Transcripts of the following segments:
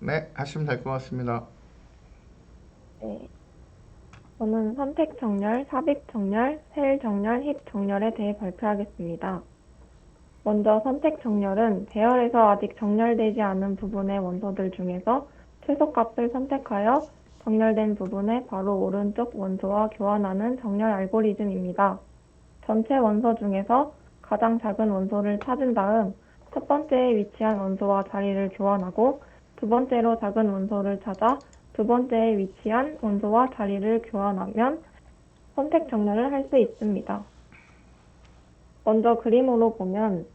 네, 하시면 될 것 같습니다. 네. 저는 선택 정렬, 삽입 정렬, 셀 정렬, 힙 정렬에 대해 발표하겠습니다. 먼저 선택 정렬은 배열에서 아직 정렬되지 않은 부분의 원소들 중에서 최소값을 선택하여 정렬된 부분의 바로 오른쪽 원소와 교환하는 정렬 알고리즘입니다. 전체 원소 중에서 가장 작은 원소를 찾은 다음 첫 번째에 위치한 원소와 자리를 교환하고 두 번째로 작은 원소를 찾아 두 번째에 위치한 원소와 자리를 교환하면 선택 정렬을 할 수 있습니다. 먼저 그림으로 보면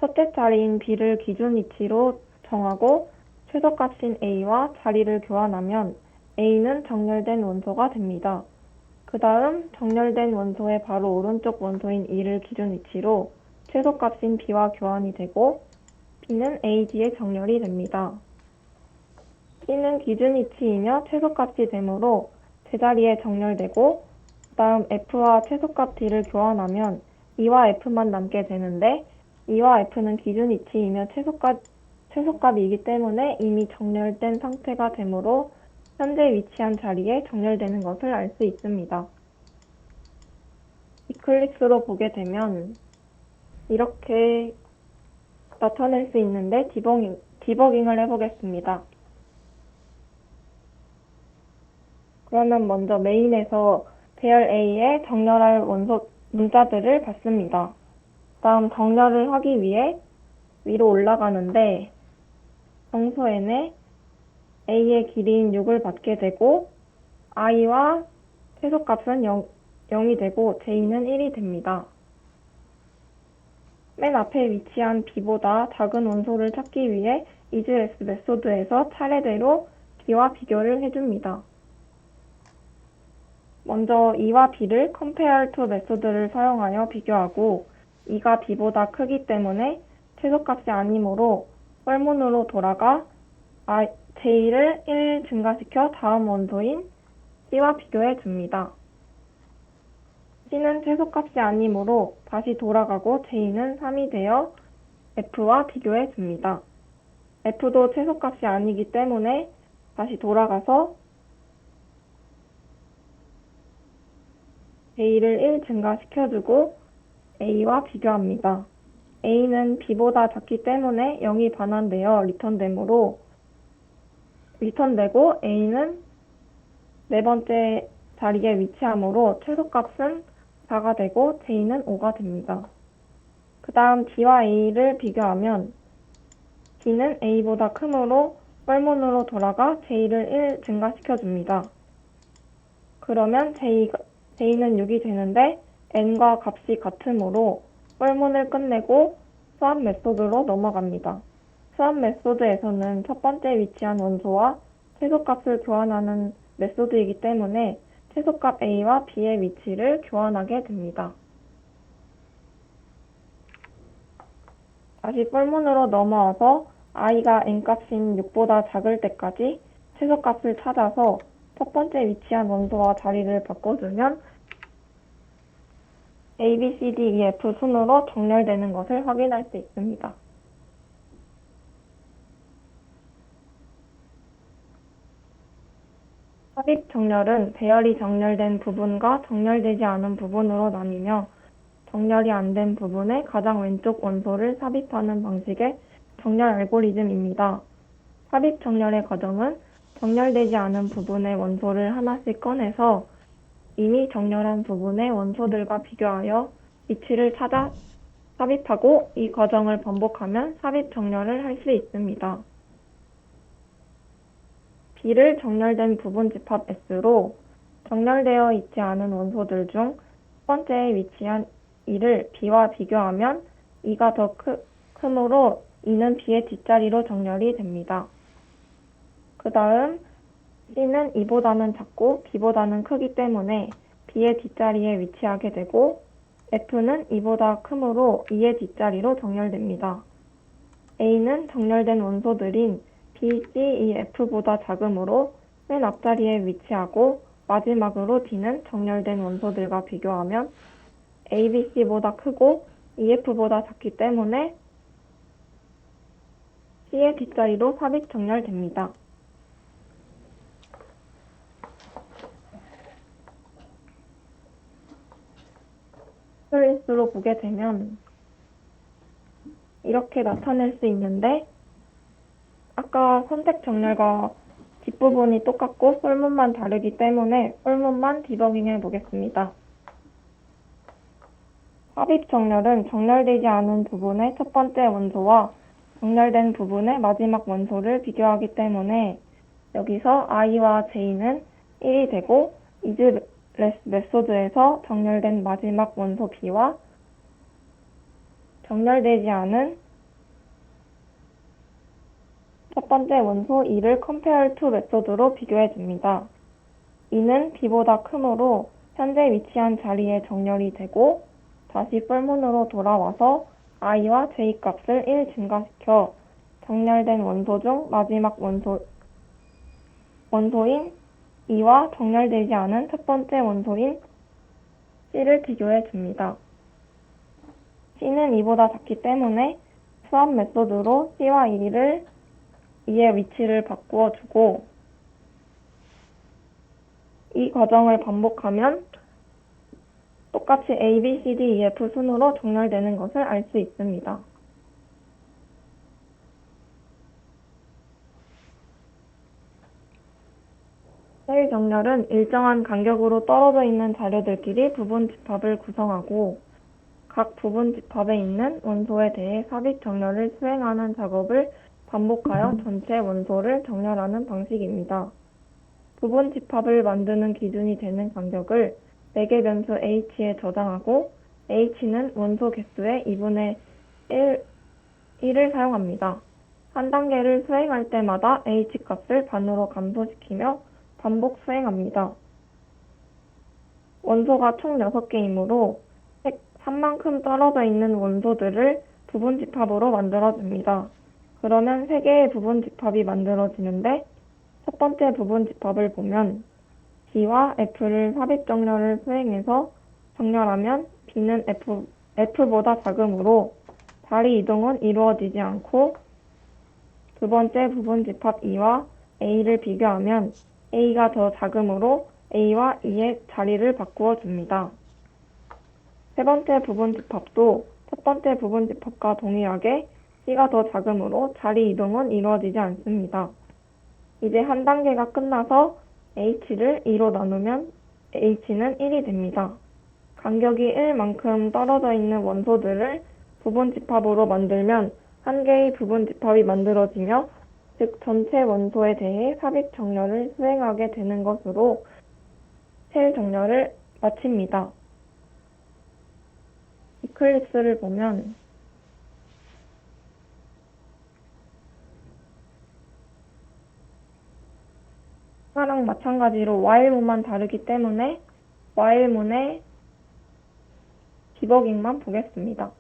첫째 자리인 B를 기준 위치로 정하고 최소값인 A와 자리를 교환하면 A는 정렬된 원소가 됩니다. 그 다음 정렬된 원소의 바로 오른쪽 원소인 E를 기준 위치로 최소값인 B와 교환이 되고 B는 A, D에 정렬이 됩니다. C는 기준 위치이며 최소값이 되므로 제자리에 정렬되고 그 다음 F와 최소값 D를 교환하면 E와 F만 남게 되는데 E와 F는 기준 위치이며 최소값이기 때문에 이미 정렬된 상태가 되므로 현재 위치한 자리에 정렬되는 것을 알 수 있습니다. 이클립스로 보게 되면 이렇게 나타낼 수 있는데 디버깅을 해보겠습니다. 그러면 먼저 메인에서 배열 A에 정렬할 원소 문자들을 받습니다. 다음 정렬을 하기 위해 위로 올라가는데 정소n에 A의 길이인 6을 받게 되고 i와 최소값은 0이 되고 j는 1이 됩니다. 맨 앞에 위치한 B보다 작은 원소를 찾기 위해 이즈레스 메소드에서 차례대로 B와 비교를 해줍니다. 먼저 E와 B를 compare to 메소드를 사용하여 비교하고 E가 B보다 크기 때문에 최소값이 아니므로 홀문으로 돌아가 J를 1 증가시켜 다음 원소인 C와 비교해 줍니다. C는 최소값이 아니므로 다시 돌아가고 J는 3이 되어 F와 비교해 줍니다. F도 최소값이 아니기 때문에 다시 돌아가서 A를 1 증가시켜주고 A와 비교합니다. A는 B보다 작기 때문에 0이 반환되어 리턴되고 A는 네 번째 자리에 위치하므로 최소값은 4가 되고 J는 5가 됩니다. 그 다음 D와 A를 비교하면 D는 A보다 크므로 뻘문으로 돌아가 J를 1 증가시켜줍니다. 그러면 J는 6이 되는데 N과 값이 같으므로 뻘문을 끝내고 수압 메소드로 넘어갑니다. 수압 메소드에서는 첫 번째 위치한 원소와 최소값을 교환하는 메소드이기 때문에 최소값 A와 B의 위치를 교환하게 됩니다. 다시 뿔문으로 넘어와서 i가 n값인 6보다 작을 때까지 최소값을 찾아서 첫 번째 위치한 원소와 자리를 바꿔주면 A, B, C, D, E, F 순으로 정렬되는 것을 확인할 수 있습니다. 삽입 정렬은 배열이 정렬된 부분과 정렬되지 않은 부분으로 나뉘며 정렬이 안 된 부분의 가장 왼쪽 원소를 삽입하는 방식의 정렬 알고리즘입니다. 삽입 정렬의 과정은 정렬되지 않은 부분의 원소를 하나씩 꺼내서 이미 정렬한 부분의 원소들과 비교하여 위치를 찾아 삽입하고 이 과정을 반복하면 삽입 정렬을 할 수 있습니다. B를 정렬된 부분 집합 S로 정렬되어 있지 않은 원소들 중 첫 번째에 위치한 E를 B와 비교하면 E가 더 크므로 E는 B의 뒷자리로 정렬이 됩니다. 그 다음 C는 E보다는 작고 B보다는 크기 때문에 B의 뒷자리에 위치하게 되고 F는 E보다 크므로 E의 뒷자리로 정렬됩니다. A는 정렬된 원소들인 B, C, E, F보다 작으므로 맨 앞자리에 위치하고 마지막으로 D는 정렬된 원소들과 비교하면 A, B, C보다 크고 E, F보다 작기 때문에 C의 뒷자리로 삽입 정렬됩니다. 스플릿으로 보게 되면 이렇게 나타낼 수 있는데 아까 선택 정렬과 뒷부분이 똑같고 폴문만 다르기 때문에 폴문만 디버깅해 보겠습니다. 삽입 정렬은 정렬되지 않은 부분의 첫 번째 원소와 정렬된 부분의 마지막 원소를 비교하기 때문에 여기서 i와 j는 1이 되고 이즈레스 메소드에서 정렬된 마지막 원소 b와 정렬되지 않은 첫 번째 원소 2를 compare to 메소드로 비교해 줍니다. 2는 b보다 크므로 현재 위치한 자리에 정렬이 되고 다시 폴문으로 돌아와서 i와 j 값을 1 증가시켜 정렬된 원소 중 마지막 원소인 2와 정렬되지 않은 첫 번째 원소인 c를 비교해 줍니다. c는 2보다 작기 때문에 swap 메소드로 c와 2의 위치를 바꾸어 주고 이 과정을 반복하면 똑같이 A, B, C, D, E, F 순으로 정렬되는 것을 알 수 있습니다. 셀 정렬은 일정한 간격으로 떨어져 있는 자료들끼리 부분 집합을 구성하고 각 부분 집합에 있는 원소에 대해 삽입 정렬을 수행하는 작업을 반복하여 전체 원소를 정렬하는 방식입니다. 부분 집합을 만드는 기준이 되는 간격을 매개 변수 h에 저장하고 h는 원소 개수의 2분의 1을 사용합니다. 한 단계를 수행할 때마다 h 값을 반으로 감소시키며 반복 수행합니다. 원소가 총 6개이므로 산만큼 떨어져 있는 원소들을 부분 집합으로 만들어줍니다. 그러면 3개의 부분 집합이 만들어지는데 첫 번째 부분 집합을 보면 B와 F를 삽입 정렬을 수행해서 정렬하면 B는 F보다 작으므로 자리 이동은 이루어지지 않고 두 번째 부분 집합 E와 A를 비교하면 A가 더 작으므로 A와 E의 자리를 바꾸어 줍니다. 세 번째 부분 집합도 첫 번째 부분 집합과 동일하게 C가 더 작으므로 자리 이동은 이루어지지 않습니다. 이제 한 단계가 끝나서 H를 2로 나누면 H는 1이 됩니다. 간격이 1만큼 떨어져 있는 원소들을 부분 집합으로 만들면 한 개의 부분 집합이 만들어지며 즉 전체 원소에 대해 삽입 정렬을 수행하게 되는 것으로 셀 정렬을 마칩니다. 이클립스를 보면 아까랑 마찬가지로 while문만 다르기 때문에 while문의 디버깅만 보겠습니다.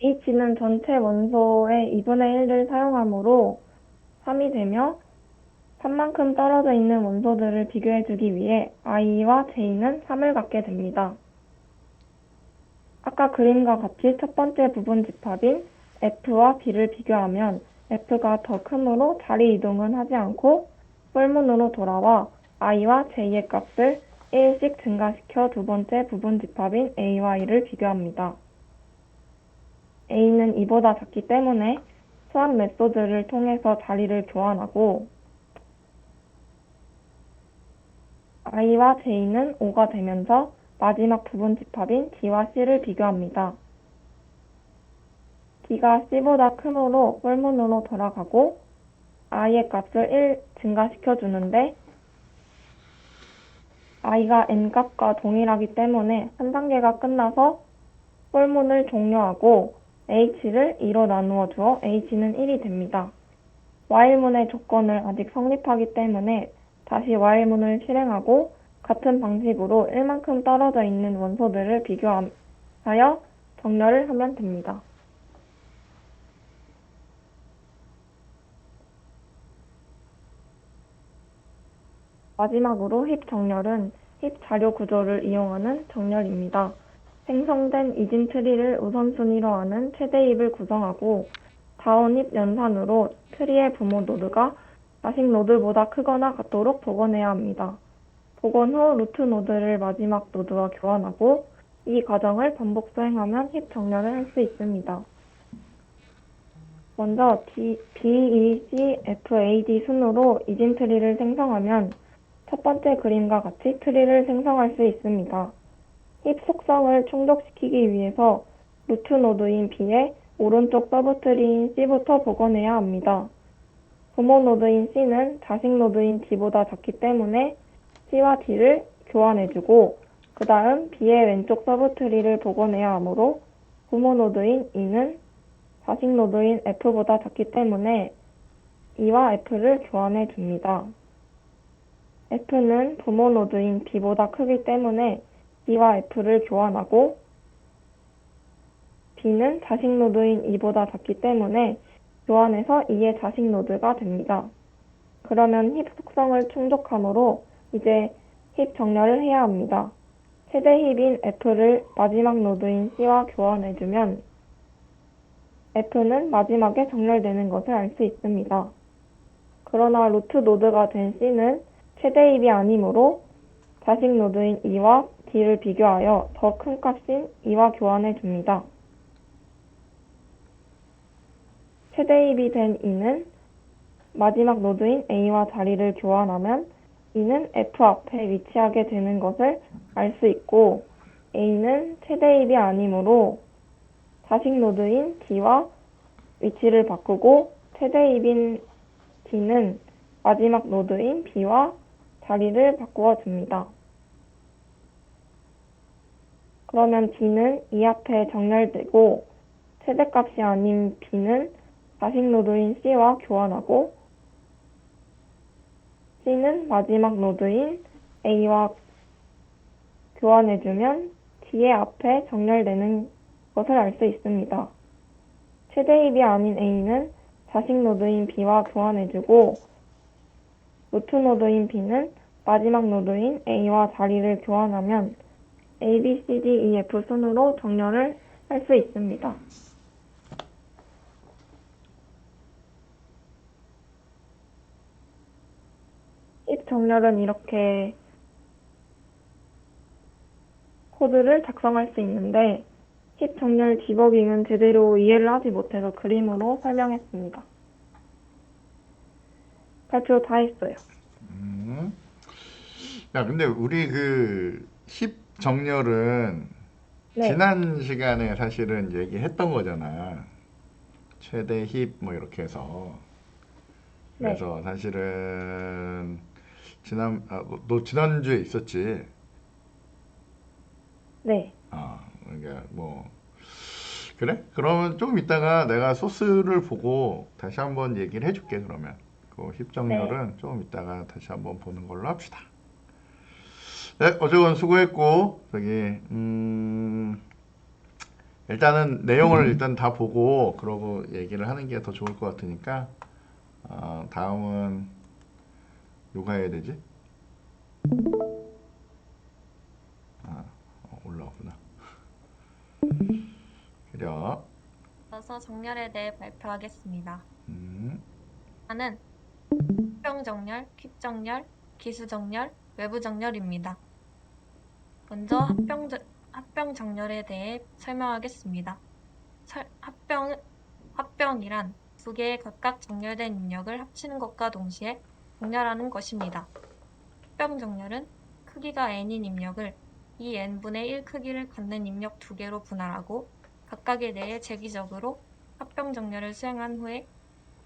H는 전체 원소의 2분의 1을 사용하므로 3이 되며 산만큼 떨어져 있는 원소들을 비교해주기 위해 i와 j는 3을 갖게 됩니다. 아까 그림과 같이 첫 번째 부분 집합인 f와 b를 비교하면 f가 더 크므로 자리 이동은 하지 않고 폴문으로 돌아와 i와 j의 값을 1씩 증가시켜 두 번째 부분 집합인 a와 e를 비교합니다. a는 2보다 작기 때문에 수학 메소드를 통해서 자리를 교환하고 i와 j는 5가 되면서 마지막 부분 집합인 d와 c를 비교합니다. d가 c보다 크므로 폴문으로 돌아가고 i의 값을 1 증가시켜 주는데 i가 n 값과 동일하기 때문에 한 단계가 끝나서 폴문을 종료하고 h를 2로 나누어 주어 h는 1이 됩니다. while문의 조건을 아직 성립하기 때문에 다시 while문을 실행하고 같은 방식으로 1만큼 떨어져 있는 원소들을 비교하여 정렬을 하면 됩니다. 마지막으로 힙 정렬은 힙 자료 구조를 이용하는 정렬입니다. 생성된 이진 트리를 우선순위로 하는 최대 힙을 구성하고 다운 힙 연산으로 트리의 부모 노드가 자식 노드보다 크거나 같도록 복원해야 합니다. 복원 후 루트 노드를 마지막 노드와 교환하고 이 과정을 반복 수행하면 힙 정렬을 할 수 있습니다. 먼저 B, E, C, F, A, D 순으로 이진 트리를 생성하면 첫 번째 그림과 같이 트리를 생성할 수 있습니다. 힙 속성을 충족시키기 위해서 루트 노드인 B의 오른쪽 서브트리인 C부터 복원해야 합니다. 부모 노드인 C는 자식 노드인 D보다 작기 때문에 C와 D를 교환해주고 그 다음 B의 왼쪽 서브트리를 복원해야 하므로 부모 노드인 E는 자식 노드인 F보다 작기 때문에 E와 F를 교환해 줍니다. F는 부모 노드인 B보다 크기 때문에 E와 F를 교환하고 B는 자식 노드인 E보다 작기 때문에 교환해서 E의 자식 노드가 됩니다. 그러면 힙 속성을 충족하므로 이제 힙 정렬을 해야 합니다. 최대 힙인 F를 마지막 노드인 C와 교환해주면 F는 마지막에 정렬되는 것을 알 수 있습니다. 그러나 루트 노드가 된 C는 최대 힙이 아니므로 자식 노드인 E와 D를 비교하여 더 큰 값인 E와 교환해 줍니다. 최대 힙이 된 E는 마지막 노드인 A와 자리를 교환하면 E는 F 앞에 위치하게 되는 것을 알 수 있고 A는 최대 힙이 아니므로 자식 노드인 D와 위치를 바꾸고 최대 힙인 D는 마지막 노드인 B와 자리를 바꾸어 줍니다. 그러면 D는 E 앞에 정렬되고 최대값이 아닌 B는 자식 노드인 C와 교환하고 C는 마지막 노드인 A와 교환해주면 D의 앞에 정렬되는 것을 알 수 있습니다. 최대 힙이 아닌 A는 자식 노드인 B와 교환해주고 루트 노드인 B는 마지막 노드인 A와 자리를 교환하면 A, B, C, D, E, F 순으로 정렬을 할 수 있습니다. 힙 정렬은 이렇게 코드를 작성할 수 있는데 힙 정렬 디버깅은 제대로 이해를 하지 못해서 그림으로 설명했습니다. 발표 다 했어요. 야, 근데 우리 힙 정렬은 네, 지난 시간에 사실은 얘기했던 거잖아. 최대 힙 뭐 이렇게 해서. 네, 그래서 사실은 너 지난주에 있었지? 네, 그러니까 뭐 그래? 그러면 조금 이따가 내가 소스를 보고 다시 한번 얘기를 해줄게. 그러면 그 힙 네, 정렬은 조금 이따가 다시 한번 보는 걸로 합시다. 네, 어쨌건 수고했고 일단은 내용을 일단 다 보고 그러고 얘기를 하는 게 더 좋을 것 같으니까 다음은 누가 해야 되지? 올라오구나. 그래. 이어서 정렬에 대해 발표하겠습니다. 음, 하나는 합병 정렬, 퀵 정렬, 기수 정렬, 외부 정렬입니다. 먼저 합병 정렬에 대해 설명하겠습니다. 합병이란 두 개의 각각 정렬된 입력을 합치는 것과 동시에 정렬하는 것입니다. 합병 정렬은 크기가 n인 입력을 이 n분의 1 크기를 갖는 입력 두 개로 분할하고 각각에 대해 재기적으로 합병 정렬을 수행한 후에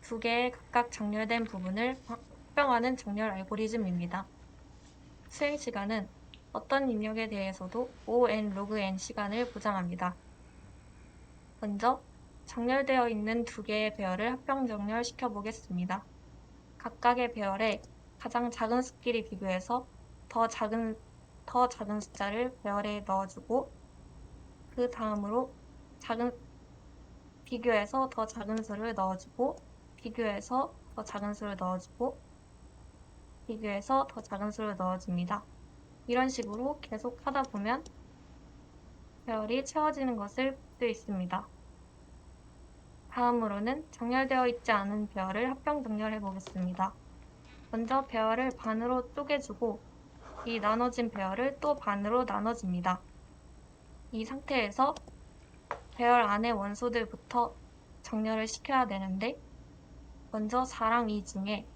두 개의 각각 정렬된 부분을 합병하는 정렬 알고리즘입니다. 수행 시간은 어떤 입력에 대해서도 O(n) log n 시간을 보장합니다. 먼저 정렬되어 있는 두 개의 배열을 합병 정렬시켜 보겠습니다. 각각의 배열에 가장 작은 수끼리 비교해서 더 작은 숫자를 배열에 넣어주고 그 다음으로 비교해서 더 작은 수를 넣어주고 비교해서 더 작은 수를 넣어주고 비교해서 더 작은 수를 넣어줍니다. 이런 식으로 계속 하다 보면 배열이 채워지는 것을 볼 수 있습니다. 다음으로는 정렬되어 있지 않은 배열을 합병 정렬해 보겠습니다. 먼저 배열을 반으로 쪼개주고 이 나눠진 배열을 또 반으로 나눠줍니다. 이 상태에서 배열 안의 원소들부터 정렬을 시켜야 되는데 먼저 4랑 2 중에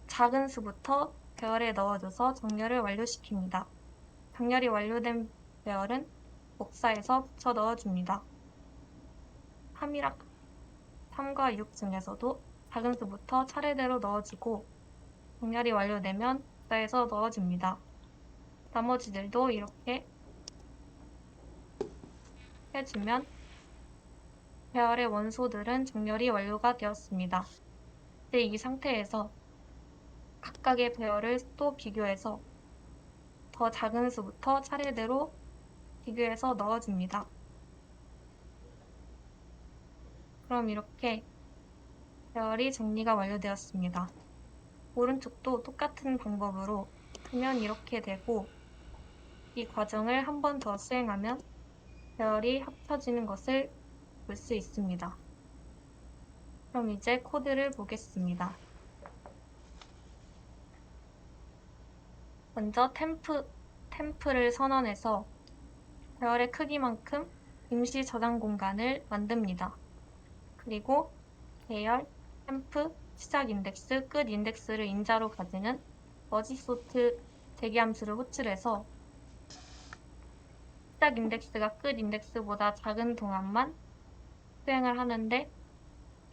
작은 수부터 배열에 넣어줘서 정렬을 완료시킵니다. 정렬이 완료된 배열은 복사해서 붙여 넣어줍니다. 3과 6 중에서도 작은 수부터 차례대로 넣어주고 정렬이 완료되면 복사해서 넣어줍니다. 나머지들도 이렇게 해주면 배열의 원소들은 정렬이 완료가 되었습니다. 이제 이 상태에서 각각의 배열을 또 비교해서 더 작은 수부터 차례대로 비교해서 넣어줍니다. 그럼 이렇게 배열이 정리가 완료되었습니다. 오른쪽도 똑같은 방법으로 하면 이렇게 되고 이 과정을 한 번 더 수행하면 배열이 합쳐지는 것을 볼 수 있습니다. 그럼 이제 코드를 보겠습니다. 먼저 템프를 선언해서 배열의 크기만큼 임시 저장 공간을 만듭니다. 그리고 배열, 템프, 시작 인덱스, 끝 인덱스를 인자로 가지는 머지소트 대기함수를 호출해서 시작 인덱스가 끝 인덱스보다 작은 동안만 수행을 하는데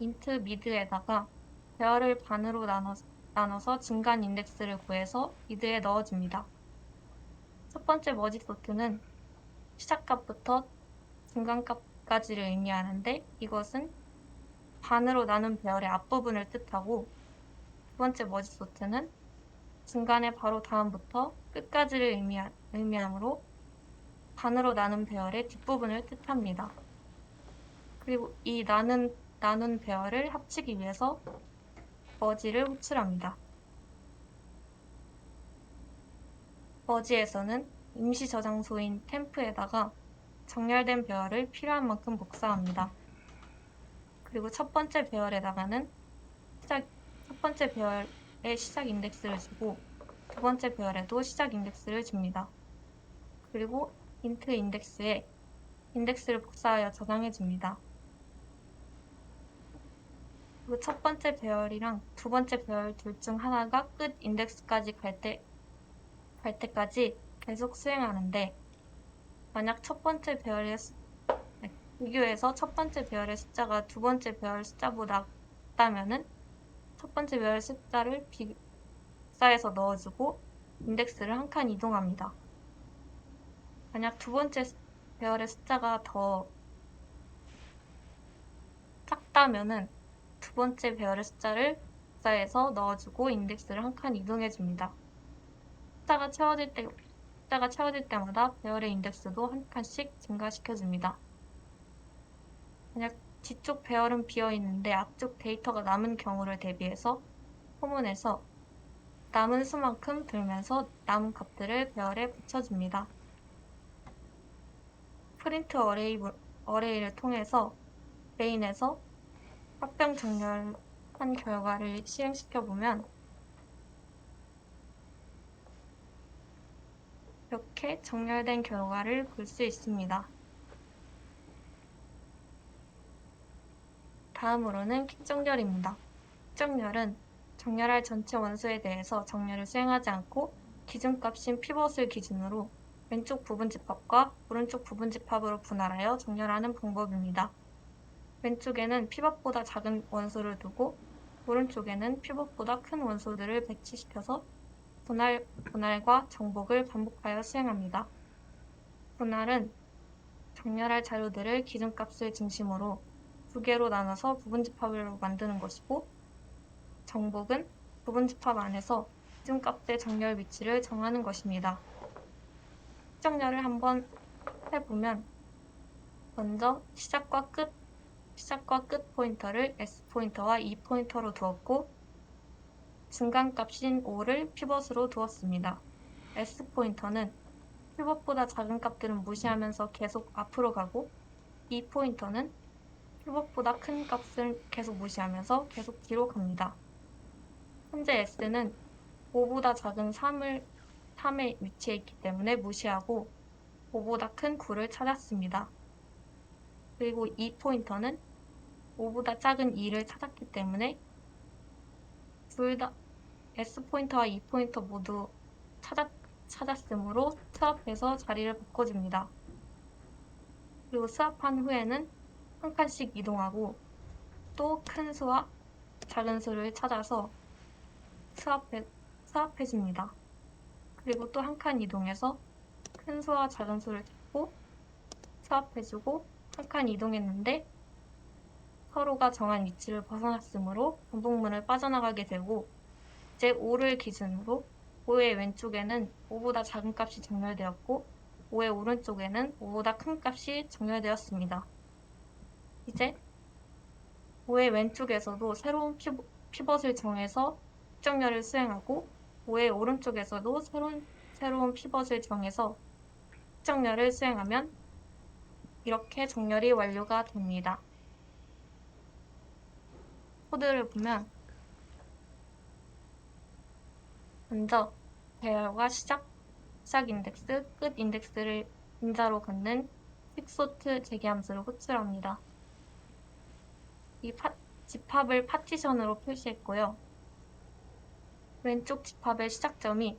int mid에다가 배열을 반으로 나눠서 중간 인덱스를 구해서 mid에 넣어줍니다. 첫 번째 머지소트는 시작값부터 중간값까지를 의미하는데 이것은 반으로 나눈 배열의 앞부분을 뜻하고 두 번째 머지소트는 중간의 바로 다음부터 끝까지를 의미하므로 반으로 나눈 배열의 뒷부분을 뜻합니다. 그리고 이 나눈 배열을 합치기 위해서 머지를 호출합니다. 머지에서는 임시 저장소인 템프에다가 정렬된 배열을 필요한 만큼 복사합니다. 그리고 첫 번째 배열에다가는 첫 번째 배열의 시작 인덱스를 주고 두 번째 배열에도 시작 인덱스를 줍니다. 그리고 int 인덱스에 인덱스를 복사하여 저장해 줍니다. 그리고 첫 번째 배열이랑 두 번째 배열 둘 중 하나가 끝 인덱스까지 갈 때까지 계속 수행하는데 만약 비교해서 첫 번째 배열의 숫자가 두 번째 배열 숫자보다 작다면은 첫 번째 배열 숫자를 복사해서 넣어주고 인덱스를 한 칸 이동합니다. 만약 두 번째 배열의 숫자가 더 작다면은 두 번째 배열의 숫자를 복사해서 넣어주고 인덱스를 한 칸 이동해줍니다. 숫자가 채워질 때마다 배열의 인덱스도 한 칸씩 증가시켜줍니다. 만약 뒤쪽 배열은 비어있는데 앞쪽 데이터가 남은 경우를 대비해서 포문에서 남은 수만큼 들면서 남은 값들을 배열에 붙여줍니다. 프린트 어레이를 통해서 메인에서 합병 정렬한 결과를 실행시켜보면 이렇게 정렬된 결과를 볼 수 있습니다. 다음으로는 킥정렬입니다. 킥정렬은 정렬할 전체 원소에 대해서 정렬을 수행하지 않고 기준값인 피벗을 기준으로 왼쪽 부분집합과 오른쪽 부분집합으로 분할하여 정렬하는 방법입니다. 왼쪽에는 피벗보다 작은 원소를 두고 오른쪽에는 피벗보다 큰 원소들을 배치시켜서 분할과 정복을 반복하여 수행합니다. 분할은 정렬할 자료들을 기준값을 중심으로 두 개로 나눠서 부분집합으로 만드는 것이고, 정복은 부분집합 안에서 기준값의 정렬 위치를 정하는 것입니다. 정렬을 한번 해보면, 먼저 시작과 끝 포인터를 S 포인터와 E 포인터로 두었고, 중간값인 5를 피벗으로 두었습니다. S 포인터는 피벗보다 작은 값들은 무시하면서 계속 앞으로 가고, E 포인터는 피벗보다 큰 값을 계속 무시하면서 계속 뒤로 갑니다. 현재 S는 5보다 작은 3에 위치해 있기 때문에 무시하고 5보다 큰 9를 찾았습니다. 그리고 E 포인터는 5보다 작은 2를 찾았기 때문에 둘 다 S 포인터와 E 포인터 모두 찾았으므로 스왑해서 자리를 바꿔줍니다. 그리고 스왑한 후에는 한 칸씩 이동하고 또 큰 수와 작은 수를 찾아서 스왑해줍니다. 그리고 또 한 칸 이동해서 큰 수와 작은 수를 찾고 스왑해주고 한 칸 이동했는데 서로가 정한 위치를 벗어났으므로 반복문을 빠져나가게 되고, 이제 5를 기준으로 5의 왼쪽에는 5보다 작은 값이 정렬되었고 5의 오른쪽에는 5보다 큰 값이 정렬되었습니다. 이제 5의 왼쪽에서도 새로운 피벗을 정해서 정렬을 수행하고 5의 오른쪽에서도 새로운 피벗을 정해서 정렬을 수행하면 이렇게 정렬이 완료가 됩니다. 코드를 보면 먼저 배열과 시작 인덱스, 끝 인덱스를 인자로 걷는 퀵소트 재기함수를 호출합니다. 이 집합을 파티션으로 표시했고요. 왼쪽 집합의 시작점이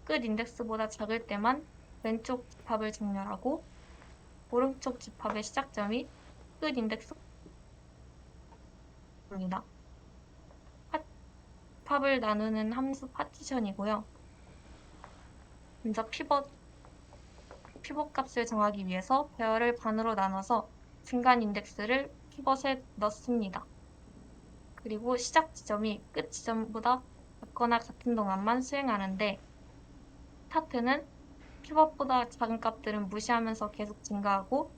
끝 인덱스보다 작을 때만 왼쪽 집합을 정렬하고, 오른쪽 집합의 시작점이 끝 인덱스입니다. 집합을 나누는 함수 파티션이고요. 먼저 피벗 값을 정하기 위해서 배열을 반으로 나눠서 중간 인덱스를 피벗에 넣습니다. 그리고 시작 지점이 끝 지점보다 작거나 같은 동안만 수행하는데, 스타트는 피벗보다 작은 값들은 무시하면서 계속 증가하고,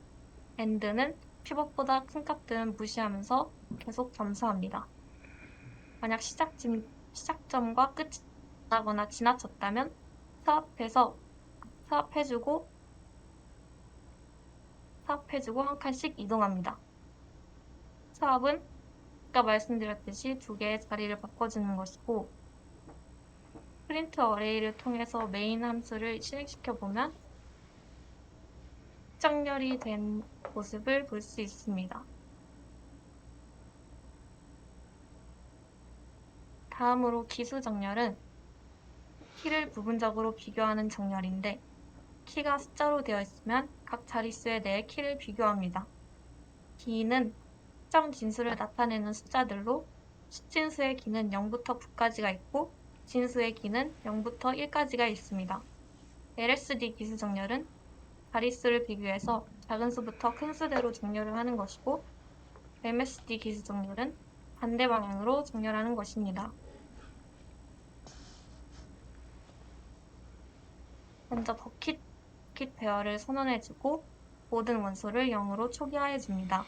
엔드는 피벗보다 큰 값들은 무시하면서 계속 감소합니다. 만약 시작점과 끝이 지나거나 지나쳤다면 스왑해주고 한 칸씩 이동합니다. 스왑은 아까 말씀드렸듯이 두 개의 자리를 바꿔주는 것이고, 프린트 어레이를 통해서 메인 함수를 실행시켜보면 정렬이 된 모습을 볼 수 있습니다. 다음으로 기수 정렬은 키를 부분적으로 비교하는 정렬인데, 키가 숫자로 되어 있으면 각 자릿수에 대해 키를 비교합니다. 기는 특정 진수를 나타내는 숫자들로, 수진수의 기는 0부터 9까지가 있고 진수의 기는 0부터 1까지가 있습니다. LSD 기수 정렬은 자릿수를 비교해서 작은 수부터 큰 수대로 정렬을 하는 것이고, MSD 기수 정렬은 반대 방향으로 정렬하는 것입니다. 먼저 버킷 배열을 선언해주고 모든 원소를 0으로 초기화해줍니다.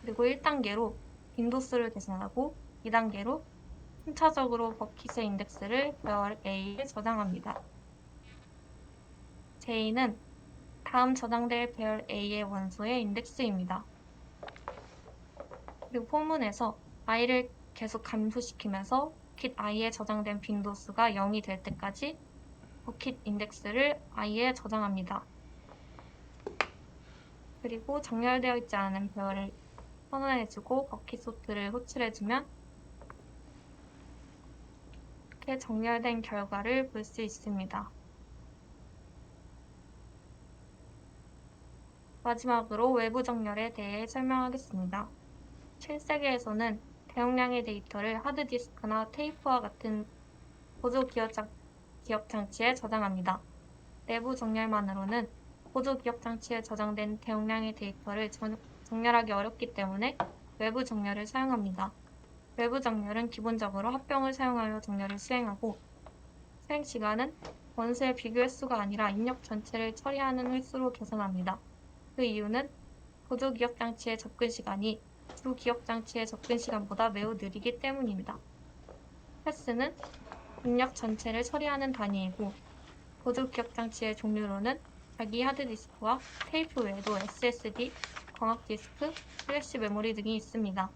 그리고 1단계로 빈도수를 계산하고 2단계로 순차적으로 버킷의 인덱스를 배열 A에 저장합니다. J는 다음 저장될 배열 A의 원소의 인덱스입니다. 그리고 포문에서 i를 계속 감소시키면서 버킷 i에 저장된 빈도수가 0이 될 때까지 버킷 인덱스를 i에 저장합니다. 그리고 정렬되어 있지 않은 배열을 선언해주고 버킷 소트를 호출해주면 이렇게 정렬된 결과를 볼 수 있습니다. 마지막으로 외부 정렬에 대해 설명하겠습니다. 실세계에서는 대용량의 데이터를 하드디스크나 테이프와 같은 보조 기억 장치에 저장합니다. 내부 정렬만으로는 보조 기억 장치에 저장된 대용량의 데이터를 정렬하기 어렵기 때문에 외부 정렬을 사용합니다. 외부 정렬은 기본적으로 합병을 사용하여 정렬을 수행하고, 수행 시간은 원수의 비교 횟수가 아니라 입력 전체를 처리하는 횟수로 계산합니다. 그 이유는 보조 기억 장치의 접근 시간이 주 기억 장치의 접근 시간보다 매우 느리기 때문입니다. 횟수는 입력 전체를 처리하는 단위이고, 보조 기억 장치의 종류로는 자기 하드디스크와 테이프 외에도 SSD, 광학 디스크, 플래시 메모리 등이 있습니다.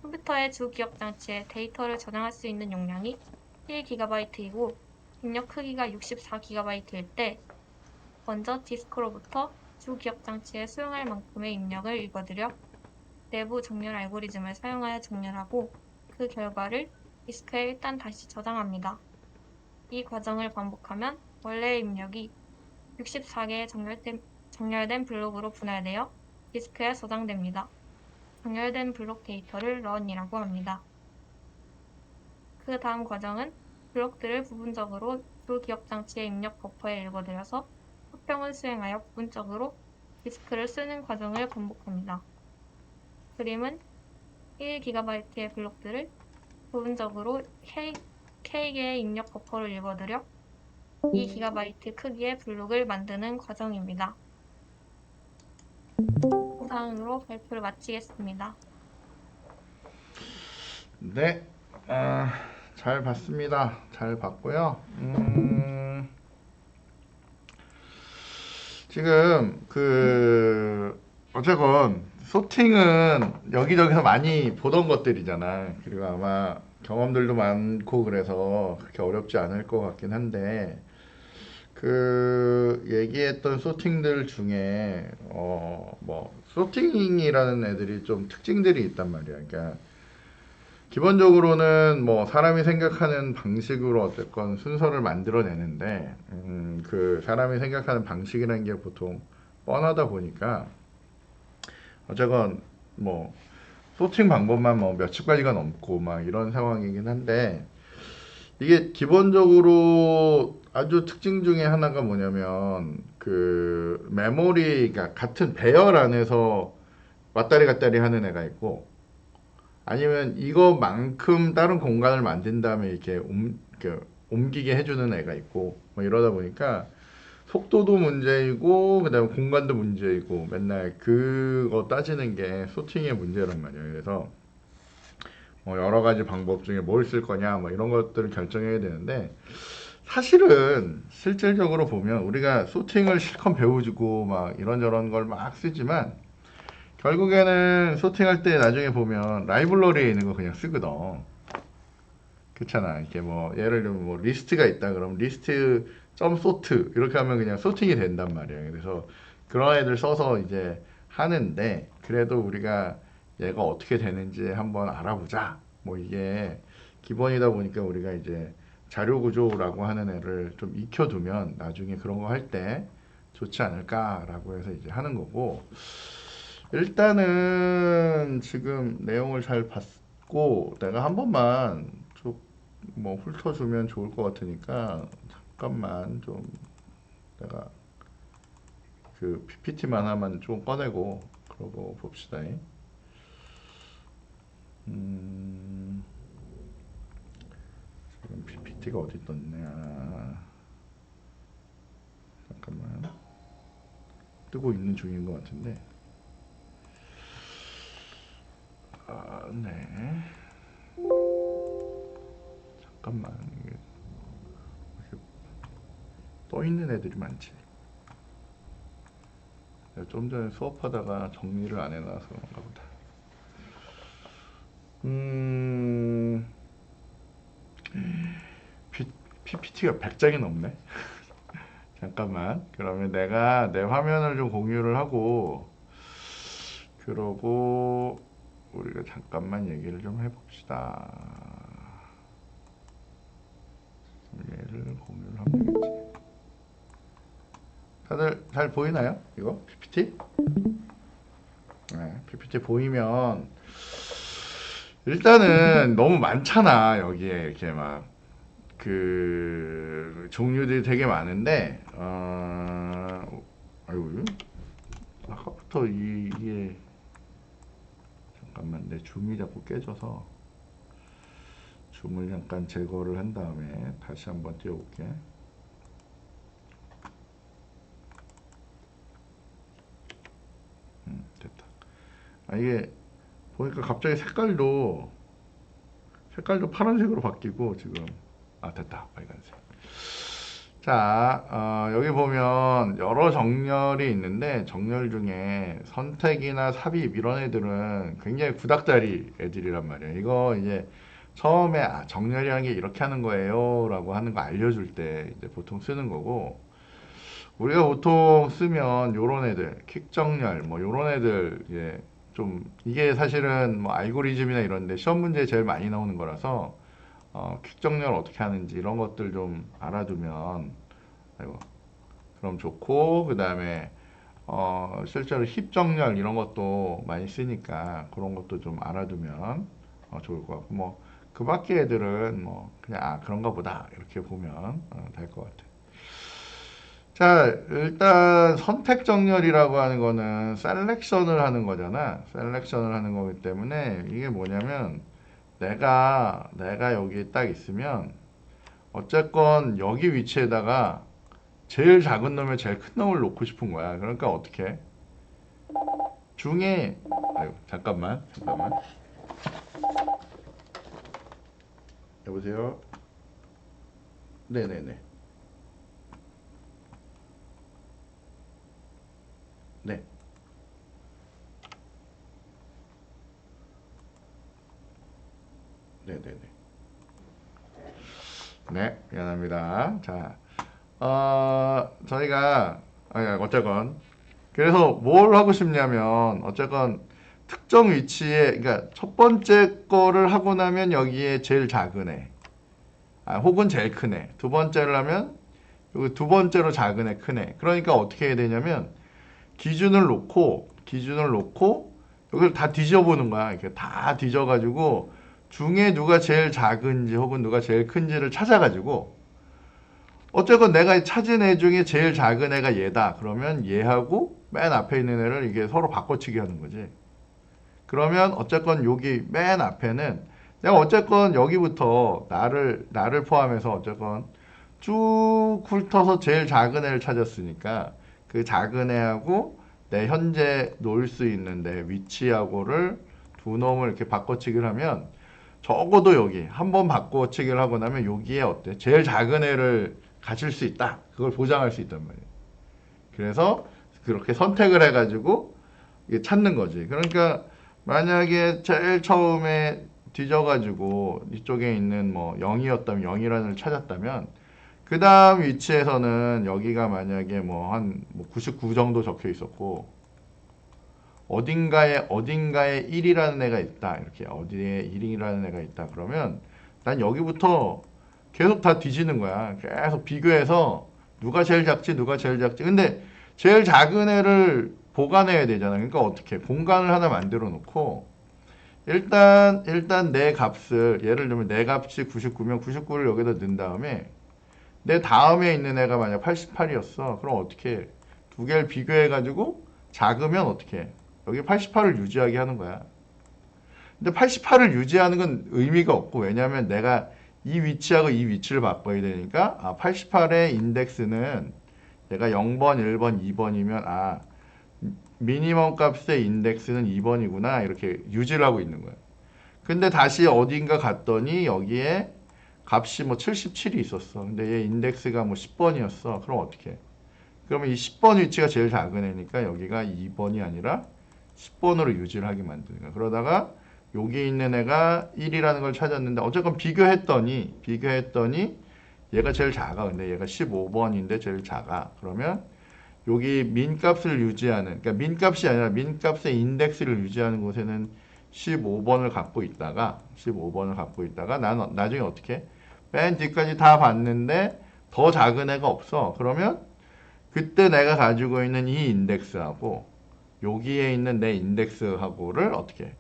컴퓨터의 주 기억 장치에 데이터를 저장할 수 있는 용량이 1GB이고 입력 크기가 64GB일 때 먼저 디스크로부터 주 기억 장치에 수용할 만큼의 입력을 읽어들여 내부 정렬 알고리즘을 사용하여 정렬하고, 그 결과를 디스크에 일단 다시 저장합니다. 이 과정을 반복하면 원래의 입력이 64개의 정렬된 블록으로 분할되어 디스크에 저장됩니다. 정렬된 블록 데이터를 run이라고 합니다. 그 다음 과정은 블록들을 부분적으로 주 기억 장치의 입력 버퍼에 읽어들여서 합병을 수행하여 부분적으로 디스크를 쓰는 과정을 반복합니다. 그림은 1GB의 블록들을 부분적으로 K개의 입력 버퍼를 읽어들여 2GB 크기의 블록을 만드는 과정입니다. 이상으로 발표를 마치겠습니다. 네, 잘 봤습니다. 잘 봤고요. 지금 어쨌건 소팅은 여기저기서 많이 보던 것들이잖아. 그리고 아마 경험들도 많고 그래서 그렇게 어렵지 않을 것 같긴 한데, 얘기했던 소팅들 중에 뭐 소팅이라는 애들이 좀 특징들이 있단 말이야. 그러니까 기본적으로는 뭐 사람이 생각하는 방식으로 어쨌건 순서를 만들어내는데, 그 사람이 생각하는 방식이라는 게 보통 뻔하다 보니까 어쨌건 뭐 소팅 방법만 뭐 몇십 가지가 넘고 막 이런 상황이긴 한데, 이게 기본적으로 아주 특징 중에 하나가 뭐냐면 그 메모리가 같은 배열 안에서 왔다리 갔다리 하는 애가 있고, 아니면 이거만큼 다른 공간을 만든 다음에 이렇게 옮기게 해주는 애가 있고, 뭐 이러다 보니까 속도도 문제이고 그다음에 공간도 문제이고 맨날 그거 따지는 게 소팅의 문제란 말이에요. 그래서 뭐 여러 가지 방법 중에 뭘 쓸 거냐 뭐 이런 것들을 결정해야 되는데, 사실은 실질적으로 보면 우리가 소팅을 실컷 배워주고 막 이런저런 걸 막 쓰지만 결국에는 소팅할 때 나중에 보면 라이브러리에 있는 거 그냥 쓰거든. 그렇잖아. 이렇게 뭐 예를 들면 뭐 리스트가 있다 그러면 리스트 점 소트 이렇게 하면 그냥 소팅이 된단 말이에요. 그래서 그런 애들 써서 이제 하는데, 그래도 우리가 얘가 어떻게 되는지 한번 알아보자. 뭐 이게 기본이다 보니까 우리가 이제 자료 구조라고 하는 애를 좀 익혀두면 나중에 그런 거 할 때 좋지 않을까라고 해서 이제 하는 거고, 일단은 지금 내용을 잘 봤고 내가 한 번만 좀 뭐 훑어주면 좋을 것 같으니까 잠깐만 좀 내가 그 PPT만 하나만 좀 꺼내고 그러고 봅시다. 지금 PPT가 어디 있었냐. 잠깐만. 뜨고 있는 중인 것 같은데. 네. 잠깐만. 이게 떠 있는 애들이 많지. 내가 좀 전에 수업하다가 정리를 안 해놔서 그런가 보다. PPT가 100장이 넘네. 잠깐만. 그러면 내가 내 화면을 좀 공유를 하고, 그러고 우리가 잠깐만 얘기를 좀 해봅시다. 얘를 공유를 하면 되겠지. 다들 잘 보이나요? 이거 PPT? 네, PPT 보이면 일단은 너무 많잖아. 여기에 이렇게 막 그 종류들이 되게 많은데 아이고 아까부터 이게 잠깐만 내 줌이 자꾸 깨져서 줌을 잠깐 제거를 한 다음에 다시 한번 띄워볼게. 됐다. 이게 보니까 갑자기 색깔도 파란색으로 바뀌고 지금 됐다. 빨간색. 자, 여기 보면 여러 정렬이 있는데 정렬 중에 선택이나 삽입 이런 애들은 굉장히 구닥다리 애들이란 말이에요. 이거 이제 처음에 정렬이라는 게 이렇게 하는 거예요 라고 하는 거 알려줄 때 이제 보통 쓰는 거고, 우리가 보통 쓰면 요런 애들 퀵 정렬 뭐 요런 애들 이제 좀 이게 사실은 뭐 알고리즘이나 이런데 시험 문제에 제일 많이 나오는 거라서 퀵 정렬 어떻게 하는지 이런 것들 좀 알아두면 그럼 좋고, 그 다음에 실제로 힙 정렬 이런 것도 많이 쓰니까 그런 것도 좀 알아두면 좋을 것 같고, 뭐 그 밖에 애들은 뭐 그냥 그런가 보다 이렇게 보면 될 것 같아요. 자, 일단 선택 정렬이라고 하는 거는 셀렉션을 하는 거잖아. 셀렉션을 하는 거기 때문에 이게 뭐냐면 내가 여기 딱 있으면 어쨌건 여기 위치에다가 제일 작은 놈에 제일 큰 놈을 놓고 싶은 거야. 그러니까 어떻게 중에 잠깐만 여보세요. 네네네. 네. 네네네. 네, 미안합니다. 자, 저희가 어쨌건 그래서 뭘 하고 싶냐면 어쨌건 특정 위치에, 그러니까 첫 번째 거를 하고 나면 여기에 제일 작은 애, 혹은 제일 큰 애, 두 번째를 하면 여기 두 번째로 작은 애, 큰 애. 그러니까 어떻게 해야 되냐면 기준을 놓고 여기를 다 뒤져보는 거야. 이렇게 다 뒤져가지고 중에 누가 제일 작은지 혹은 누가 제일 큰지를 찾아가지고 어쨌건 내가 찾은 애 중에 제일 작은 애가 얘다. 그러면 얘하고 맨 앞에 있는 애를 이게 서로 바꿔치기 하는 거지. 그러면 어쨌건 여기 맨 앞에는 내가 어쨌건 여기부터 나를 포함해서 어쨌건 쭉 훑어서 제일 작은 애를 찾았으니까 그 작은 애하고 내 현재 놓을 수 있는 내 위치하고를 두 놈을 이렇게 바꿔치기를 하면 적어도 여기 한번 바꿔치기를 하고 나면 여기에 어때? 제일 작은 애를 가질 수 있다. 그걸 보장할 수 있단 말이에요. 그래서 그렇게 선택을 해가지고 이게 찾는 거지. 그러니까 만약에 제일 처음에 뒤져가지고 이쪽에 있는 뭐 0이었다면 0이라는 걸 찾았다면 그 다음 위치에서는 여기가 만약에 뭐 한 99 정도 적혀 있었고 어딘가에 1이라는 애가 있다. 이렇게 어디에 1이라는 애가 있다. 그러면 난 여기부터 계속 다 뒤지는 거야. 계속 비교해서 누가 제일 작지, 누가 제일 작지. 근데 제일 작은 애를 보관해야 되잖아. 그러니까 어떻게 공간을 하나 만들어 놓고 일단 내 값을, 예를 들면 내 값이 99면 99를 여기다 넣은 다음에 내 다음에 있는 애가 만약 88이었어. 그럼 어떻게 해? 두 개를 비교해 가지고 작으면 어떻게 해? 여기 88을 유지하게 하는 거야. 근데 88을 유지하는 건 의미가 없고, 왜냐하면 내가 이 위치하고 이 위치를 바꿔야 되니까 88의 인덱스는 얘가 0번, 1번, 2번이면 미니멈 값의 인덱스는 2번이구나 이렇게 유지를 하고 있는 거야. 근데 다시 어딘가 갔더니 여기에 값이 뭐 77이 있었어. 근데 얘 인덱스가 뭐 10번이었어. 그럼 어떻게 해? 그러면 이 10번 위치가 제일 작은 애니까 여기가 2번이 아니라 10번으로 유지를 하게 만드는 거야. 그러다가 여기 있는 애가 1이라는 걸 찾았는데 어쨌건 비교했더니 얘가 제일 작아. 근데 얘가 15번인데 제일 작아. 그러면 여기 민값을 유지하는, 그러니까 민값이 아니라 민값의 인덱스를 유지하는 곳에는 15번을 갖고 있다가 난 나중에 어떻게 해? 맨 뒤까지 다 봤는데 더 작은 애가 없어. 그러면 그때 내가 가지고 있는 이 인덱스하고 여기에 있는 내 인덱스하고를 어떻게 해?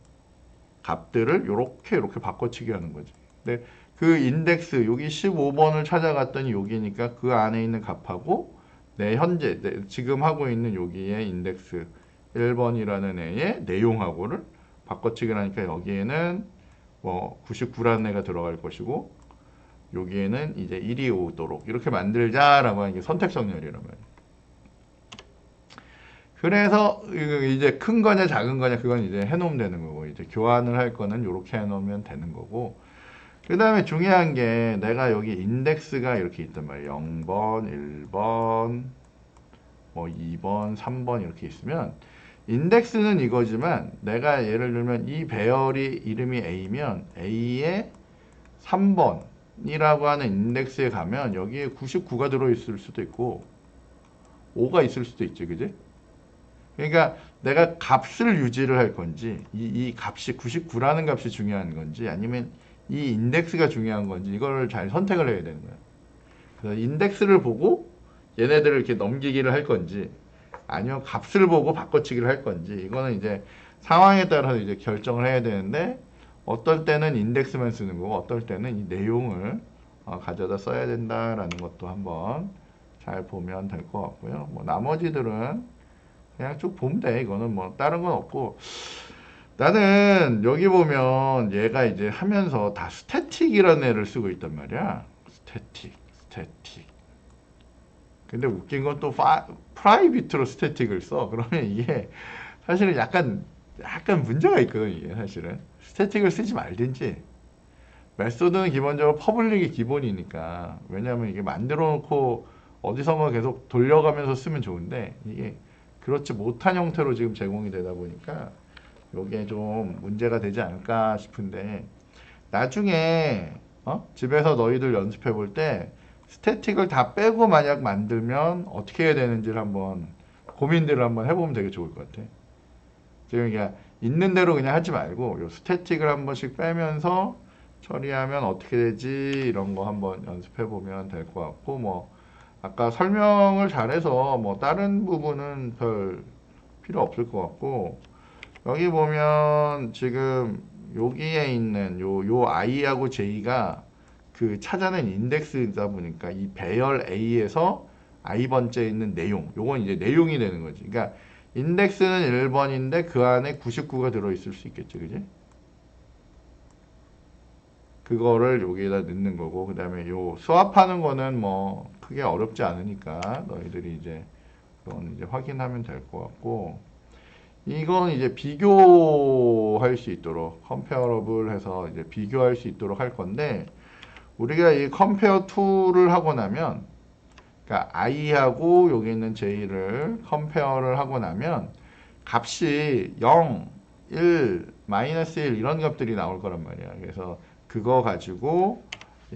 값들을 요렇게 바꿔치기 하는 거지. 근데 그 인덱스 여기 15번을 찾아갔더니 여기니까 그 안에 있는 값하고 내 현재 지금 하고 있는 여기에 인덱스 1번이라는 애의 내용하고를 바꿔치기를 하니까 여기에는 뭐 99라는 애가 들어갈 것이고 여기에는 이제 1이 오도록 이렇게 만들자라고 하는 게 선택 정렬이란 말이에요. 그래서 이제 큰 거냐 작은 거냐 그건 이제 해놓으면 되는 거고 이제 교환을 할 거는 이렇게 해놓으면 되는 거고 그 다음에 중요한 게 내가 여기 인덱스가 이렇게 있단 말이에요. 0번, 1번, 뭐 2번, 3번 이렇게 있으면 인덱스는 이거지만 내가 예를 들면 이 배열이 이름이 A면 A의 3번이라고 하는 인덱스에 가면 여기에 99가 들어있을 수도 있고 5가 있을 수도 있지, 그지? 그러니까 내가 값을 유지를 할 건지 이 값이 99라는 값이 중요한 건지 아니면 이 인덱스가 중요한 건지 이걸 잘 선택을 해야 되는 거야. 그래서 인덱스를 보고 얘네들을 이렇게 넘기기를 할 건지 아니면 값을 보고 바꿔치기를 할 건지 이거는 이제 상황에 따라서 이제 결정을 해야 되는데 어떨 때는 인덱스만 쓰는 거고 어떨 때는 이 내용을 가져다 써야 된다라는 것도 한번 잘 보면 될 것 같고요. 뭐 나머지들은 그냥 쭉 보면 돼. 이거는 뭐 다른 건 없고 나는 여기 보면 얘가 이제 하면서 다 스태틱이라는 애를 쓰고 있단 말이야. 스태틱. 근데 웃긴 건 또 프라이빗으로 스태틱을 써. 그러면 이게 사실은 약간 문제가 있거든, 이게 사실은. 스태틱을 쓰지 말든지. 메소드는 기본적으로 퍼블릭이 기본이니까. 왜냐면 이게 만들어 놓고 어디선가 계속 돌려가면서 쓰면 좋은데, 이게 그렇지 못한 형태로 지금 제공이 되다 보니까, 요게 좀 문제가 되지 않을까 싶은데, 나중에, 집에서 너희들 연습해 볼 때, 스태틱을 다 빼고 만약 만들면 어떻게 해야 되는지를 한번 고민들을 한번 해보면 되게 좋을 것 같아. 지금 그냥 있는 대로 그냥 하지 말고 요 스태틱을 한 번씩 빼면서 처리하면 어떻게 되지 이런 거 한번 연습해 보면 될 것 같고 뭐 아까 설명을 잘해서 뭐 다른 부분은 별 필요 없을 것 같고 여기 보면 지금 여기에 있는 요 i하고 j가 그 찾아낸 인덱스이다 보니까 이 배열 A에서 i번째에 있는 내용, 요건 이제 내용이 되는 거지. 그러니까 인덱스는 1번인데 그 안에 99가 들어있을 수 있겠지, 그지? 그거를 여기에다 넣는 거고, 그 다음에 요 수합하는 거는 뭐 크게 어렵지 않으니까 너희들이 이제 그건 이제 확인하면 될 것 같고, 이건 이제 비교할 수 있도록 컴페어러블 해서 이제 비교할 수 있도록 할 건데. 우리가 이 compare to를 하고 나면 그러니까 i하고 여기 있는 j를 compare를 하고 나면 값이 0, 1, 마이너스 1 이런 값들이 나올 거란 말이야. 그래서 그거 가지고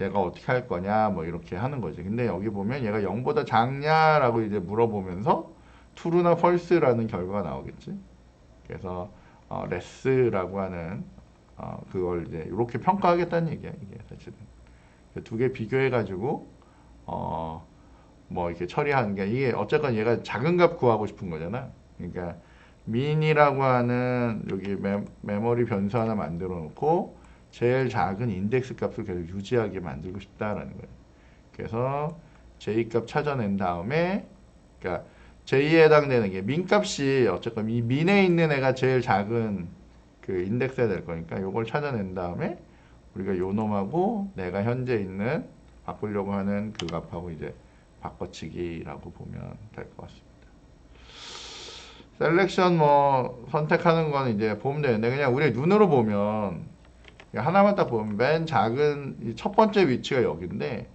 얘가 어떻게 할 거냐 뭐 이렇게 하는 거지. 근데 여기 보면 얘가 0보다 작냐라고 이제 물어보면서 true나 false라는 결과가 나오겠지. 그래서 less라고 하는 그걸 이제 이렇게 평가하겠다는 얘기야. 이게 사실은. 두 개 비교해가지고, 뭐, 이렇게 처리하는 게, 이게 어쨌건 얘가 작은 값 구하고 싶은 거잖아. 그러니까, min이라고 하는 여기 메모리 변수 하나 만들어 놓고, 제일 작은 인덱스 값을 계속 유지하게 만들고 싶다라는 거예요. 그래서, j 값 찾아낸 다음에, 그러니까, j에 해당되는 게, min 값이 어쨌건 이 min에 있는 애가 제일 작은 그 인덱스가 될 거니까, 요걸 찾아낸 다음에, 우리가 요 놈하고 내가 현재 있는 바꾸려고 하는 그 값하고 이제 바꿔치기라고 보면 될 것 같습니다. 셀렉션 뭐 선택하는 건 이제 보면 되는데 그냥 우리 눈으로 보면 하나만 딱 보면 맨 작은 첫 번째 위치가 여기인데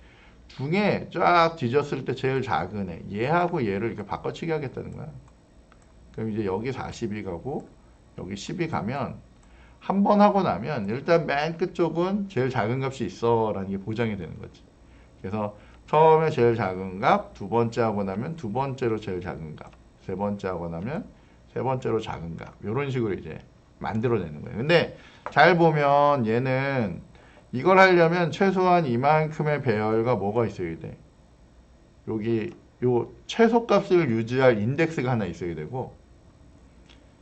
중에 쫙 뒤졌을 때 제일 작은 애 얘하고 얘를 이렇게 바꿔치기 하겠다는 거야. 그럼 이제 여기 40이 가고 여기 10이 가면 한 번 하고 나면 일단 맨 끝쪽은 제일 작은 값이 있어 라는 게 보장이 되는 거지. 그래서 처음에 제일 작은 값, 두 번째 하고 나면 두 번째로 제일 작은 값, 세 번째 하고 나면 세 번째로 작은 값 이런 식으로 이제 만들어내는 거예요. 근데 잘 보면 얘는 이걸 하려면 최소한 이만큼의 배열과 뭐가 있어야 돼? 여기 요 최소값을 유지할 인덱스가 하나 있어야 되고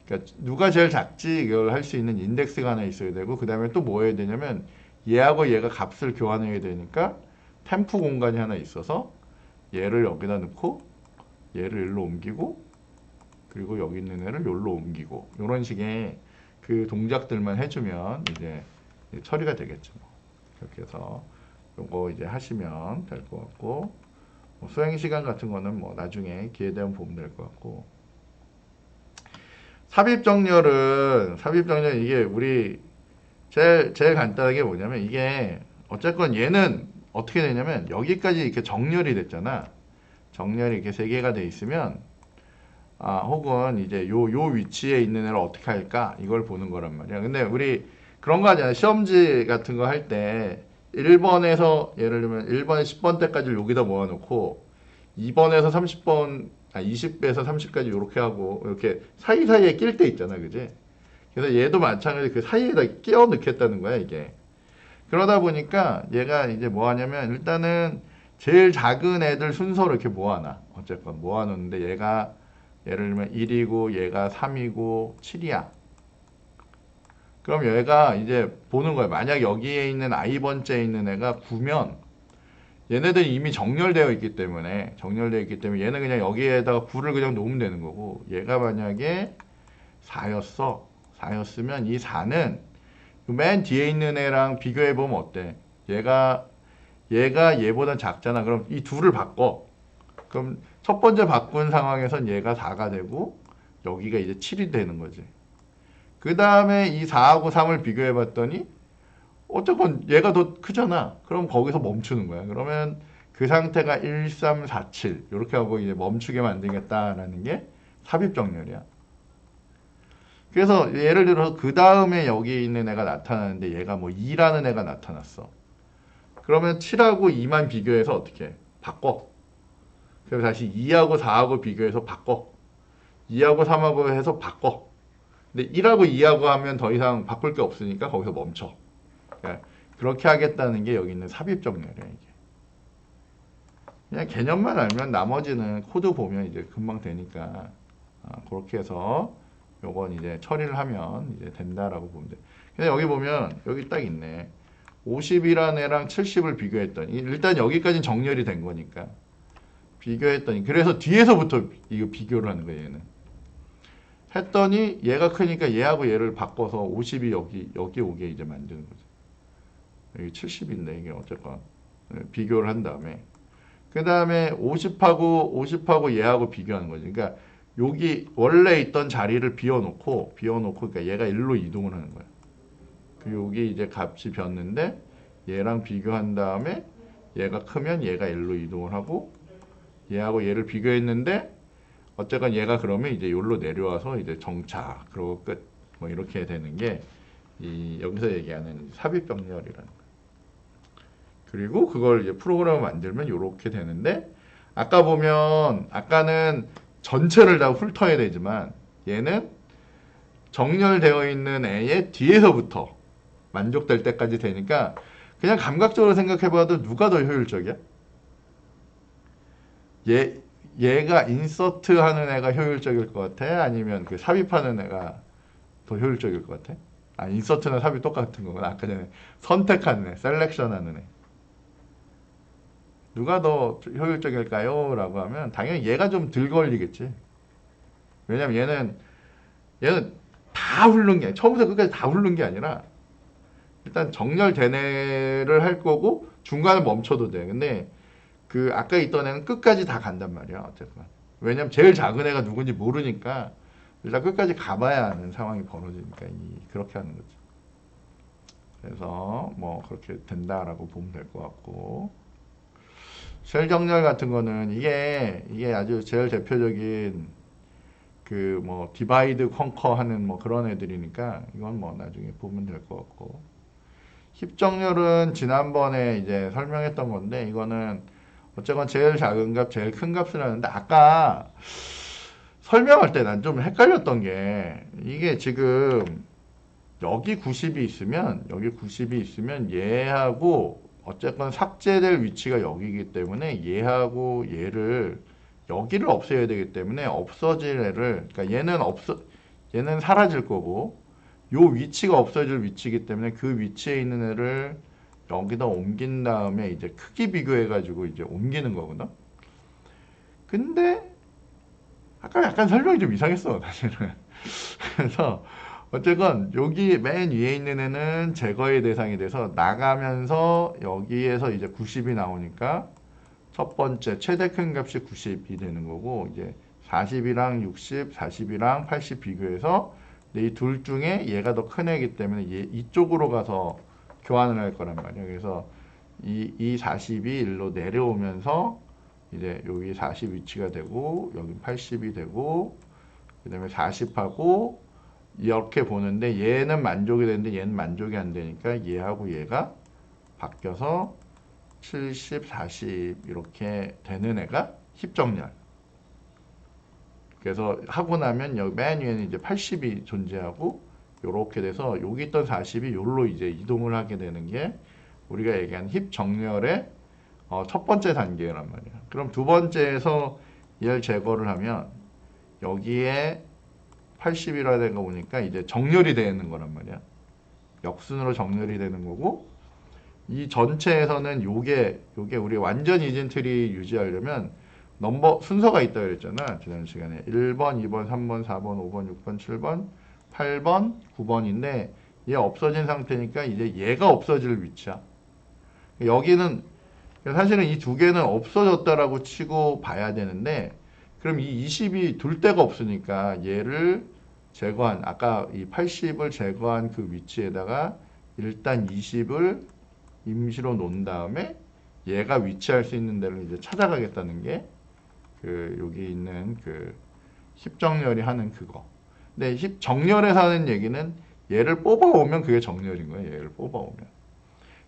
그러니까 누가 제일 작지 이걸 할 수 있는 인덱스가 하나 있어야 되고 그 다음에 또 뭐 해야 되냐면 얘하고 얘가 값을 교환해야 되니까 템프 공간이 하나 있어서 얘를 여기다 넣고 얘를 일로 옮기고 그리고 여기 있는 애를 여기로 옮기고 이런 식의 그 동작들만 해주면 이제 처리가 되겠죠. 뭐. 그렇게 해서 요거 이제 하시면 될 것 같고 뭐 수행 시간 같은 거는 뭐 나중에 기회 되면 보면 될 것 같고 삽입정렬은 이게 우리 제일 간단하게 뭐냐면 이게 어쨌건 얘는 어떻게 되냐면 여기까지 이렇게 정렬이 됐잖아. 정렬이 이렇게 세 개가 돼 있으면 혹은 이제 요 위치에 있는 애를 어떻게 할까 이걸 보는 거란 말이야. 근데 우리 그런 거 하잖아. 시험지 같은 거 할 때 1번에서 예를 들면 1번에 10번 때까지 여기다 모아놓고 2번에서 30번 20에서 30까지 이렇게 하고 이렇게 사이사이에 낄 때 있잖아, 그지? 그래서 얘도 마찬가지 그 사이에다 끼워 넣겠다는 거야, 이게. 그러다 보니까 얘가 이제 뭐 하냐면 일단은 제일 작은 애들 순서로 이렇게 모아놔. 어쨌건 모아놓는데 얘가 예를 들면 1이고 얘가 3이고 7이야. 그럼 얘가 이제 보는 거야. 만약 여기에 있는 i번째에 있는 애가 9면 얘네들이 이미 정렬되어 있기 때문에 얘는 그냥 여기에다가 9를 그냥 놓으면 되는 거고 얘가 만약에 4였으면 이 4는 맨 뒤에 있는 애랑 비교해 보면 어때? 얘가 얘보다 작잖아. 그럼 이 둘을 바꿔. 그럼 첫 번째 바꾼 상황에선 얘가 4가 되고 여기가 이제 7이 되는 거지. 그 다음에 이 4하고 3을 비교해 봤더니 어쨌건 얘가 더 크잖아. 그럼 거기서 멈추는 거야. 그러면 그 상태가 1, 3, 4, 7 이렇게 하고 이제 멈추게 만들겠다라는 게 삽입정렬이야. 그래서 예를 들어서 그 다음에 여기 있는 애가 나타나는데 얘가 뭐 2라는 애가 나타났어. 그러면 7하고 2만 비교해서 어떻게 해? 바꿔. 그래서 다시 2하고 4하고 비교해서 바꿔. 2하고 3하고 해서 바꿔. 근데 1하고 2하고 하면 더 이상 바꿀 게 없으니까 거기서 멈춰. 그러니까 그렇게 하겠다는 게 여기 있는 삽입정렬이야, 이게. 그냥 개념만 알면 나머지는 코드 보면 이제 금방 되니까 그렇게 해서 요건 이제 처리를 하면 이제 된다라고 보면 돼. 근데 여기 보면 여기 딱 있네. 50이라는 애랑 70을 비교했더니 일단 여기까지는 정렬이 된 거니까 비교했더니 그래서 뒤에서부터 이거 비교를 하는 거예요, 얘는. 했더니 얘가 크니까 얘하고 얘를 바꿔서 50이 여기 오게 이제 만드는 거죠. 여기 70인데 이게 어쨌건 비교를 한 다음에 그 다음에 50하고 얘하고 비교하는 거죠. 그러니까 여기 원래 있던 자리를 비워놓고 그러니까 얘가 일로 이동을 하는 거야. 그 여기 이제 값이 변는데 얘랑 비교한 다음에 얘가 크면 얘가 일로 이동을 하고 얘하고 얘를 비교했는데 어쨌건 얘가 그러면 이제 여기로 내려와서 이제 정착 그리고 끝 뭐 이렇게 되는 게 이 여기서 얘기하는 삽입정렬이라는 거예요. 그리고 그걸 이제 프로그램을 만들면 이렇게 되는데 아까 보면 아까는 전체를 다 훑어야 되지만 얘는 정렬되어 있는 애의 뒤에서부터 만족될 때까지 되니까 그냥 감각적으로 생각해봐도 누가 더 효율적이야? 얘가 인서트 하는 애가 효율적일 것 같아? 아니면 그 삽입하는 애가 더 효율적일 것 같아? 인서트나 삽입 똑같은 거구나. 아까 전에 선택하는 애, 셀렉션 하는 애. 누가 더 효율적일까요? 라고 하면 당연히 얘가 좀 덜 걸리겠지. 왜냐면 얘는 다 훑는 게 처음부터 끝까지 다 훑는 게 아니라 일단 정렬된 애를 할 거고 중간에 멈춰도 돼. 근데 그 아까 있던 애는 끝까지 다 간단 말이야. 어쨌건. 왜냐면 제일 작은 애가 누군지 모르니까 일단 끝까지 가봐야 하는 상황이 벌어지니까 그렇게 하는 거죠. 그래서 뭐 그렇게 된다라고 보면 될 것 같고 셀 정렬 같은 거는 이게 아주 제일 대표적인 그 뭐 디바이드 컨커 하는 뭐 그런 애들이니까 이건 뭐 나중에 보면 될 것 같고 힙 정렬은 지난번에 이제 설명했던 건데 이거는 어쨌건 제일 작은 값, 제일 큰 값을 하는데 아까 설명할 때 난 좀 헷갈렸던 게 이게 지금 여기 90이 있으면 얘하고 어쨌건 삭제될 위치가 여기이기 때문에 얘하고 얘를 여기를 없애야 되기 때문에 없어질 애를 그러니까 얘는 사라질 거고 요 위치가 없어질 위치이기 때문에 그 위치에 있는 애를 여기다 옮긴 다음에 이제 크기 비교해가지고 이제 옮기는 거거든. 근데 아까 약간 설명이 좀 이상했어, 사실은. 그래서 어쨌건 여기 맨 위에 있는 애는 제거의 대상이 돼서 나가면서 여기에서 이제 90이 나오니까 첫 번째 최대 큰 값이 90이 되는 거고, 이제 40이랑 60, 40이랑 80 비교해서 이 둘 중에 얘가 더 큰 애이기 때문에 얘 이쪽으로 가서 교환을 할 거란 말이야. 그래서 이 40이 일로 내려오면서 이제 여기 40 위치가 되고 여기 80이 되고 그다음에 40하고 이렇게 보는데 얘는 만족이 되는데 얘는 만족이 안 되니까 얘하고 얘가 바뀌어서 70, 40 이렇게 되는 애가 힙정렬. 그래서 하고 나면 여기 맨 위에는 이제 80이 존재하고 요렇게 돼서 여기 있던 40이 요로 이제 이동을 하게 되는 게 우리가 얘기한 힙정렬의 첫 번째 단계란 말이야. 그럼 두 번째에서 얘를 제거를 하면 여기에 80이라 되가 오니까 이제 정렬이 되는 거란 말이야. 역순으로 정렬이 되는 거고 이 전체에서는 요게 우리 완전 이진 트리 유지하려면 넘버 순서가 있다 그랬잖아. 지난 시간에 1번, 2번, 3번, 4번, 5번, 6번, 7번, 8번, 9번인데 얘 없어진 상태니까 이제 얘가 없어질 위치야. 여기는 사실은 이 두 개는 없어졌다라고 치고 봐야 되는데 그럼 이 20이 둘 데가 없으니까 얘를 제거한 아까 이 80을 제거한 그 위치에다가 일단 20을 임시로 놓은 다음에 얘가 위치할 수 있는 데를 이제 찾아가겠다는 게 그 여기 있는 그 힙정렬이 하는 그거. 근데 힙정렬에서 하는 얘기는 얘를 뽑아오면 그게 정렬인 거예요. 얘를 뽑아오면.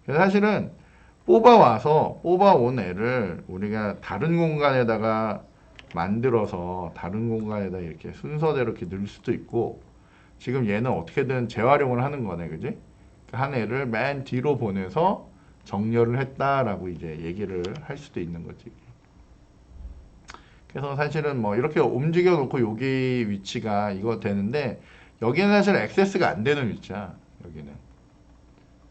그래서 사실은 뽑아온 애를 우리가 다른 공간에다가 만들어서 다른 공간에다 이렇게 순서대로 이렇게 넣을 수도 있고 지금 얘는 어떻게든 재활용을 하는 거네, 그지? 한 애를 맨 뒤로 보내서 정렬을 했다라고 이제 얘기를 할 수도 있는 거지. 그래서 사실은 뭐 이렇게 움직여 놓고 여기 위치가 이거 되는데 여기는 사실 액세스가 안 되는 위치야. 여기는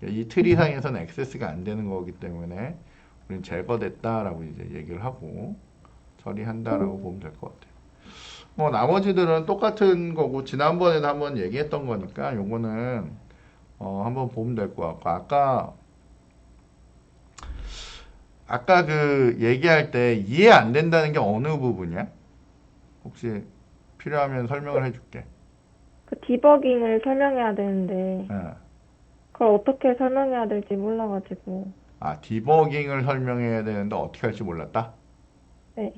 이 트리상에서는 액세스가 안 되는 거기 때문에 우리는 제거됐다라고 이제 얘기를 하고 처리한다라고 보면 될 것 같아요. 뭐 나머지들은 똑같은 거고 지난번에도 한번 얘기했던 거니까 요거는 한번 보면 될 것 같고 아까 그 얘기할 때 이해 안 된다는 게 어느 부분이야? 혹시 필요하면 설명을 해줄게. 그 디버깅을 설명해야 되는데 예. 그걸 어떻게 설명해야 될지 몰라가지고. 아, 디버깅을 설명해야 되는데 어떻게 할지 몰랐다? 네.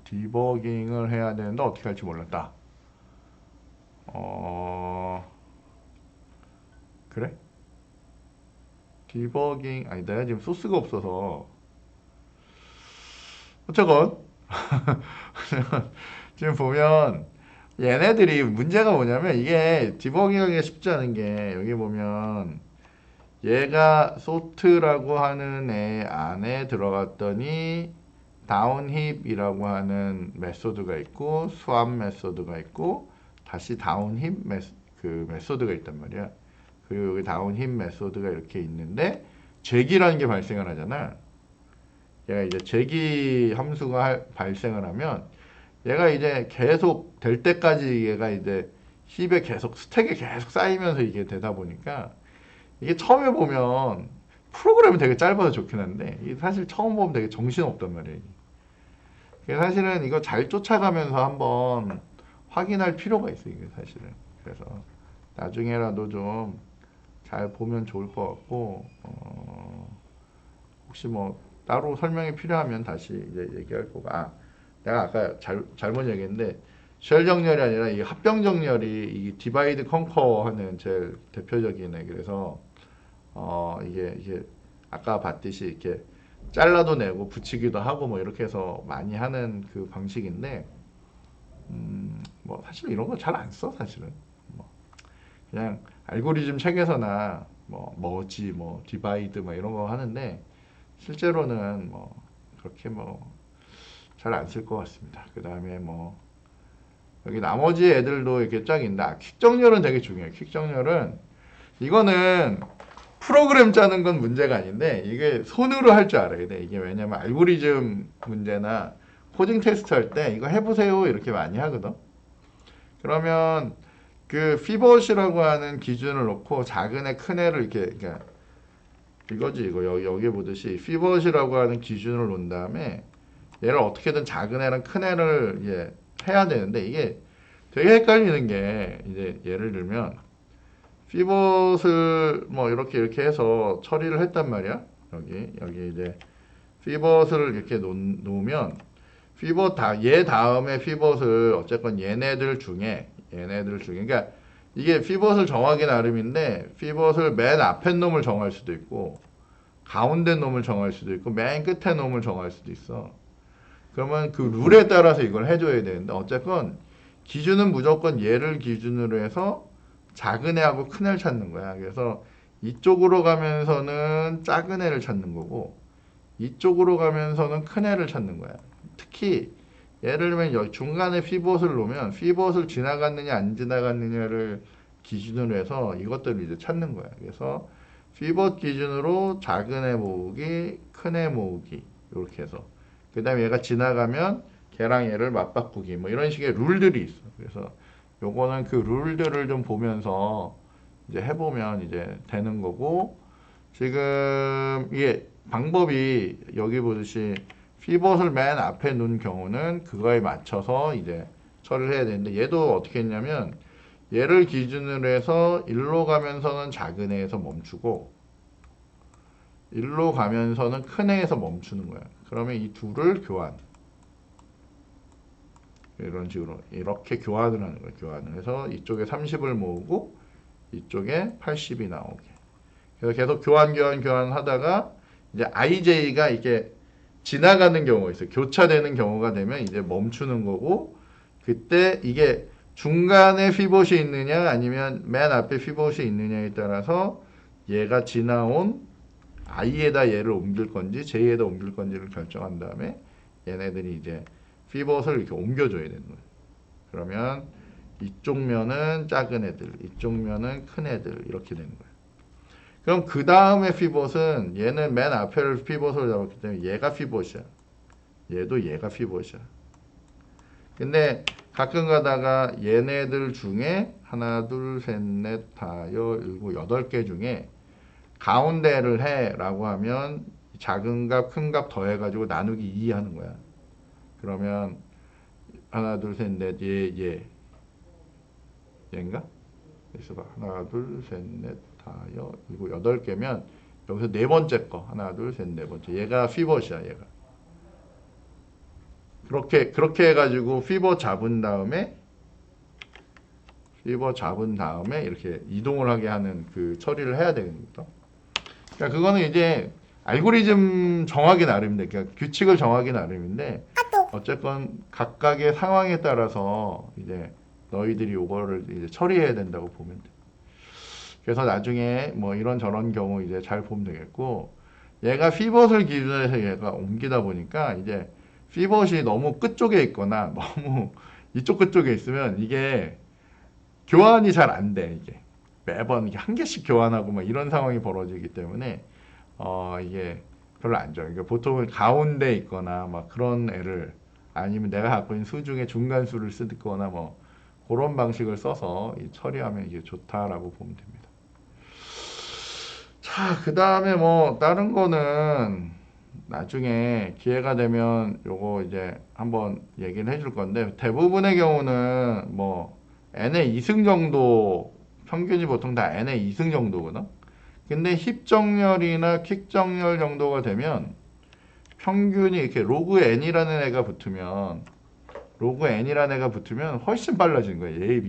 디버깅을 해야 되는데 어떻게 할지 몰랐다. 그래? 디버깅, 아니, 내가 지금 소스가 없어서. 어쨌건, 지금 보면, 얘네들이 문제가 뭐냐면, 이게 디버깅하기가 쉽지 않은 게, 여기 보면, 얘가 소트라고 하는 애 안에 들어갔더니, 다운힙이라고 하는 메소드가 있고, 스왑 메소드가 있고, 다시 다운힙 메소드가 있단 말이야. 그리고 여기 다운힙 메소드가 이렇게 있는데 제기라는 게 발생을 하잖아. 얘가 이제 제기 함수가 발생을 하면 얘가 이제 계속 될 때까지 얘가 이제 힙에 계속 스택에 계속 쌓이면서 이게 되다 보니까 이게 처음에 보면 프로그램이 되게 짧아서 좋긴 한데 이게 사실 처음 보면 되게 정신없단 말이에요. 그래서 사실은 이거 잘 쫓아가면서 한번 확인할 필요가 있어요. 이게 사실은. 그래서 나중에라도 좀 잘 보면 좋을 것 같고 혹시 뭐 따로 설명이 필요하면 다시 이제 얘기할 거고 내가 아까 잘못 얘기했는데 쉘 정렬이 아니라 이 합병 정렬이 이 디바이드 컨커 하는 제일 대표적인 애 그래서 이게 아까 봤듯이 이렇게 잘라도 내고 붙이기도 하고 뭐 이렇게 해서 많이 하는 그 방식인데 뭐 사실 이런 거 잘 안 써 사실은 뭐 그냥 알고리즘 책에서나 뭐 머지 뭐 디바이드 뭐 이런 거 하는데 실제로는 뭐 그렇게 뭐 잘 안 쓸 것 같습니다. 그 다음에 뭐 여기 나머지 애들도 이렇게 쫙 있는데 퀵 정렬은 되게 중요해요. 퀵 정렬은 이거는 프로그램 짜는 건 문제가 아닌데 이게 손으로 할 줄 알아야 돼. 이게 왜냐면 알고리즘 문제나 코딩 테스트 할 때 이거 해보세요 이렇게 많이 하거든. 그러면 그 피벗이라고 하는 기준을 놓고 작은 애, 큰 애를 이렇게 그러니까 이거지 이거 여기 보듯이 피벗이라고 하는 기준을 놓은 다음에 얘를 어떻게든 작은 애랑 큰 애를 이제 해야 되는데 이게 되게 헷갈리는 게 이제 예를 들면 피벗을 뭐 이렇게 해서 처리를 했단 말이야. 여기 이제 피벗을 이렇게 놓으면 피벗 얘 다음에 피벗을 어쨌건 얘네들 중에 그러니까 이게 피벗을 정하기 나름인데 피벗을 맨 앞에 놈을 정할 수도 있고 가운데 놈을 정할 수도 있고 맨 끝에 놈을 정할 수도 있어. 그러면 그 룰에 따라서 이걸 해줘야 되는데 어쨌건 기준은 무조건 얘를 기준으로 해서 작은 애하고 큰 애를 찾는 거야. 그래서 이쪽으로 가면서는 작은 애를 찾는 거고 이쪽으로 가면서는 큰 애를 찾는 거야. 특히 예를 들면 여기 중간에 피벗을 놓으면 피벗을 지나갔느냐 안 지나갔느냐를 기준으로 해서 이것들을 이제 찾는 거야. 그래서 피벗 기준으로 작은 애 모으기, 큰 애 모으기 이렇게 해서 그 다음에 얘가 지나가면 걔랑 얘를 맞바꾸기 뭐 이런 식의 룰들이 있어. 그래서 요거는 그 룰들을 좀 보면서 이제 해보면 이제 되는 거고 지금 이게 방법이 여기 보듯이 피벗을 맨 앞에 놓은 경우는 그거에 맞춰서 이제 처리를 해야 되는데 얘도 어떻게 했냐면 얘를 기준으로 해서 1로 가면서는 작은 애에서 멈추고 1로 가면서는 큰 애에서 멈추는 거야. 그러면 이 둘을 교환. 이런 식으로 이렇게 교환을 하는 거예요. 교환을 해서 이쪽에 30을 모으고 이쪽에 80이 나오게. 그래서 계속 교환 하다가 이제 IJ가 이렇게 지나가는 경우가 있어요. 교차되는 경우가 되면 이제 멈추는 거고 그때 이게 중간에 피벗이 있느냐 아니면 맨 앞에 피벗이 있느냐에 따라서 얘가 지나온 I에다 얘를 옮길 건지 J에다 옮길 건지를 결정한 다음에 얘네들이 이제 피벗을 이렇게 옮겨줘야 되는 거예요. 그러면 이쪽 면은 작은 애들, 이쪽 면은 큰 애들 이렇게 되는 거예요. 그럼 그 다음에 피벗은 얘는 맨 앞에 피벗을 잡았기 때문에 얘가 피벗이야. 얘도 얘가 피벗이야. 근데 가끔 가다가 얘네들 중에 하나, 둘, 셋, 넷, 다, 일곱, 8개 중에 가운데를 해라고 하면 작은 값, 큰 값 더해가지고 나누기 2 하는 거야. 그러면 하나, 둘, 셋, 넷, 얘인가? 그래서 봐. 하나, 둘, 셋, 넷, 다, 일곱, 8개면 여기서 네 번째 거 하나, 둘, 셋, 네 번째 얘가 피벗이야. 얘가 그렇게 해가지고 피벗 잡은 다음에 이렇게 이동을 하게 하는 그 처리를 해야 되겠다. 그러니까 그거는 이제 알고리즘 정하기 나름인데, 그러니까 규칙을 정하기 나름인데, 어쨌건 각각의 상황에 따라서 이제 너희들이 이거를 이제 처리해야 된다고 보면 돼. 그래서 나중에 뭐 이런 저런 경우 이제 잘 보면 되겠고, 얘가 피벗을 기준으로 해서 얘가 옮기다 보니까 이제 피벗이 너무 끝쪽에 있거나 너무 이쪽 끝쪽에 있으면 이게 교환이 잘 안 돼. 이게 매번 이게 한 개씩 교환하고 막 이런 상황이 벌어지기 때문에 이게 별로 안 좋아요. 그러니까 보통은 가운데 있거나 막 그런 애를 아니면 내가 갖고 있는 수 중에 중간수를 쓰거나 뭐 그런 방식을 써서 처리하면 이게 좋다라고 보면 됩니다. 자, 그 다음에 뭐 다른 거는 나중에 기회가 되면 요거 이제 한번 얘기를 해줄 건데 대부분의 경우는 뭐 n의 2승 정도 평균이 보통 다 n의 2승 정도거든. 근데 힙정렬이나 퀵정렬 정도가 되면 평균이 이렇게 로그 n이라는 애가 붙으면 훨씬 빨라지는 거예요. 얘에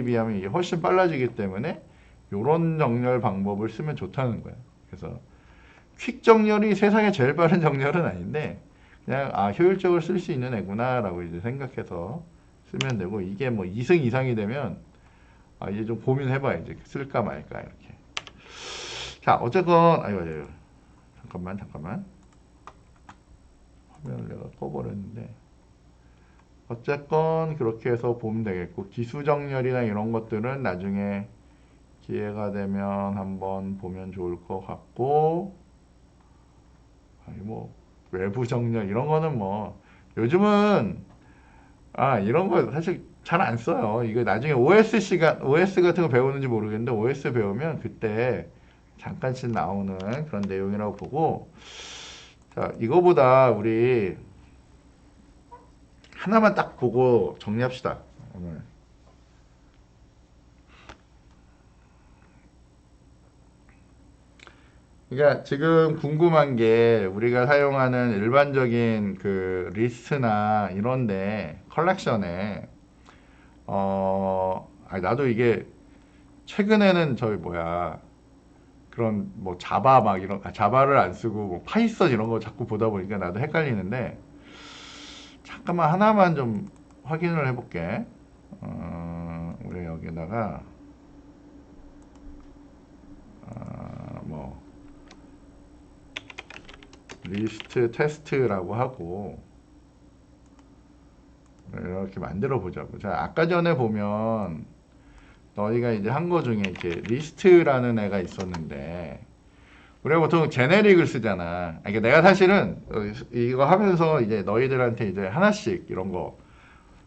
비하면 이게 훨씬 빨라지기 때문에 요런 정렬 방법을 쓰면 좋다는 거예요. 그래서 퀵 정렬이 세상에 제일 빠른 정렬은 아닌데 그냥 효율적으로 쓸 수 있는 애구나 라고 이제 생각해서 쓰면 되고 이게 뭐 2승 이상이 되면 이제 좀 고민해봐. 이제 쓸까 말까 이렇게. 자, 어쨌건 아이고 잠깐만 화면을 내가 꺼버렸는데 어쨌건 그렇게 해서 보면 되겠고 기수정렬이나 이런 것들은 나중에 기회가 되면 한번 보면 좋을 것 같고, 아니 뭐 외부 정렬 이런 거는 뭐 요즘은 이런 거 사실 잘 안 써요. 이거 나중에 OS 같은 거 배우는지 모르겠는데 OS 배우면 그때 잠깐씩 나오는 그런 내용이라고 보고, 자, 이거보다 우리 하나만 딱 보고 정리합시다. 오늘. 그러니까 지금 궁금한 게 우리가 사용하는 일반적인 그 리스트나 이런데 컬렉션에 나도 이게 최근에는 저희 뭐야 그런 뭐 자바 막 이런 자바를 안 쓰고 뭐 파이썬 이런 거 자꾸 보다 보니까 나도 헷갈리는데, 잠깐만 하나만 좀 확인을 해볼게. 우리 여기다가 뭐 리스트 테스트라고 하고 이렇게 만들어 보자고. 자, 아까 전에 보면 너희가 이제 한 거 중에 이렇게 리스트라는 애가 있었는데, 우리가 보통 제네릭을 쓰잖아. 그러니까 내가 사실은 이거 하면서 이제 너희들한테 이제 하나씩 이런 거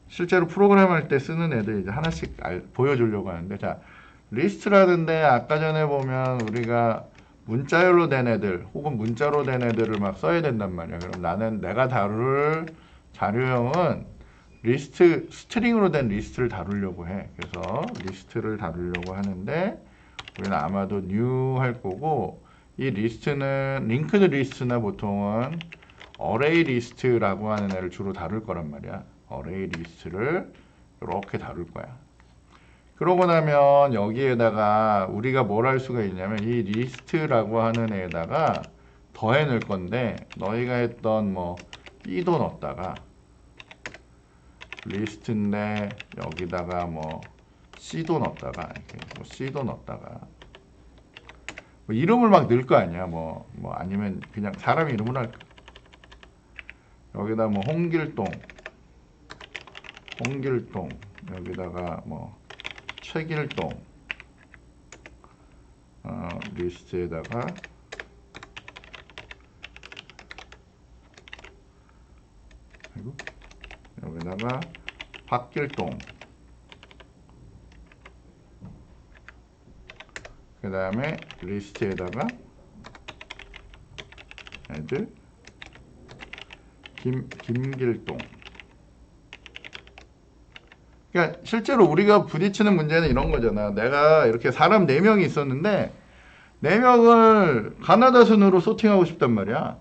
실제로 프로그램 할 때 쓰는 애들 이제 하나씩 보여주려고 하는데, 자, 리스트라는데 아까 전에 보면 우리가 문자열로 된 애들 혹은 문자로 된 애들을 막 써야 된단 말이야. 그럼 나는 내가 다룰 자료형은 리스트, 스트링으로 된 리스트를 다루려고 해. 그래서 리스트를 다루려고 하는데 우리는 아마도 new 할 거고, 이 리스트는 링크드 리스트나 보통은 어레이 리스트라고 하는 애를 주로 다룰 거란 말이야. 어레이 리스트를 이렇게 다룰 거야. 그러고 나면 여기에다가 우리가 뭘 할 수가 있냐면 이 리스트라고 하는 애에다가 더해 넣을 건데, 너희가 했던 뭐 b도 넣었다가 리스트인데 여기다가 뭐 c도 넣었다가 이렇게 뭐 c도 넣었다가 뭐 이름을 막 넣을 거 아니야. 뭐 아니면 그냥 사람 이름을 할까. 여기다 뭐 홍길동 여기다가 뭐 최길동 리스트에다가 아이고, 여기다가 박길동, 그 다음에 리스트에다가 애들 김길동. 그러니까 실제로 우리가 부딪히는 문제는 이런 거잖아. 내가 이렇게 사람 4명이 있었는데 4명을 가나다 순으로 소팅하고 싶단 말이야.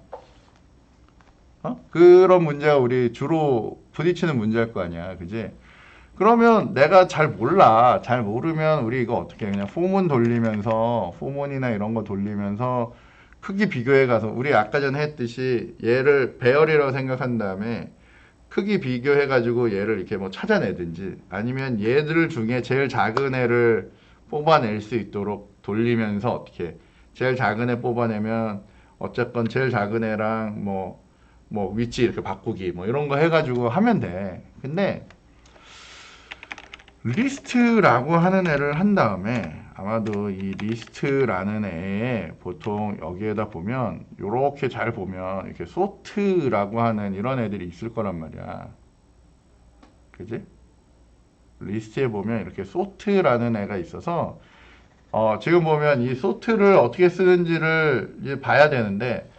그런 문제가 우리 주로 부딪히는 문제일 거 아니야. 그지? 그러면 내가 잘 몰라. 잘 모르면 우리 이거 어떻게 해? 그냥 포문 돌리면서, 포문이나 이런 거 돌리면서 크기 비교해 가서, 우리 아까 전에 했듯이 얘를 배열이라고 생각한 다음에 크기 비교해 가지고 얘를 이렇게 뭐 찾아내든지, 아니면 얘들 중에 제일 작은 애를 뽑아낼 수 있도록 돌리면서 어떻게 제일 작은 애 뽑아내면 어쨌건 제일 작은 애랑 뭐 위치 이렇게 바꾸기 뭐 이런 거 해가지고 하면 돼. 근데 리스트라고 하는 애를 한 다음에 아마도 이 리스트라는 애에 보통 여기에다 보면 요렇게 잘 보면 이렇게 소트라고 하는 이런 애들이 있을 거란 말이야. 그지? 리스트에 보면 이렇게 소트라는 애가 있어서 지금 보면 이 소트를 어떻게 쓰는지를 이제 봐야 되는데,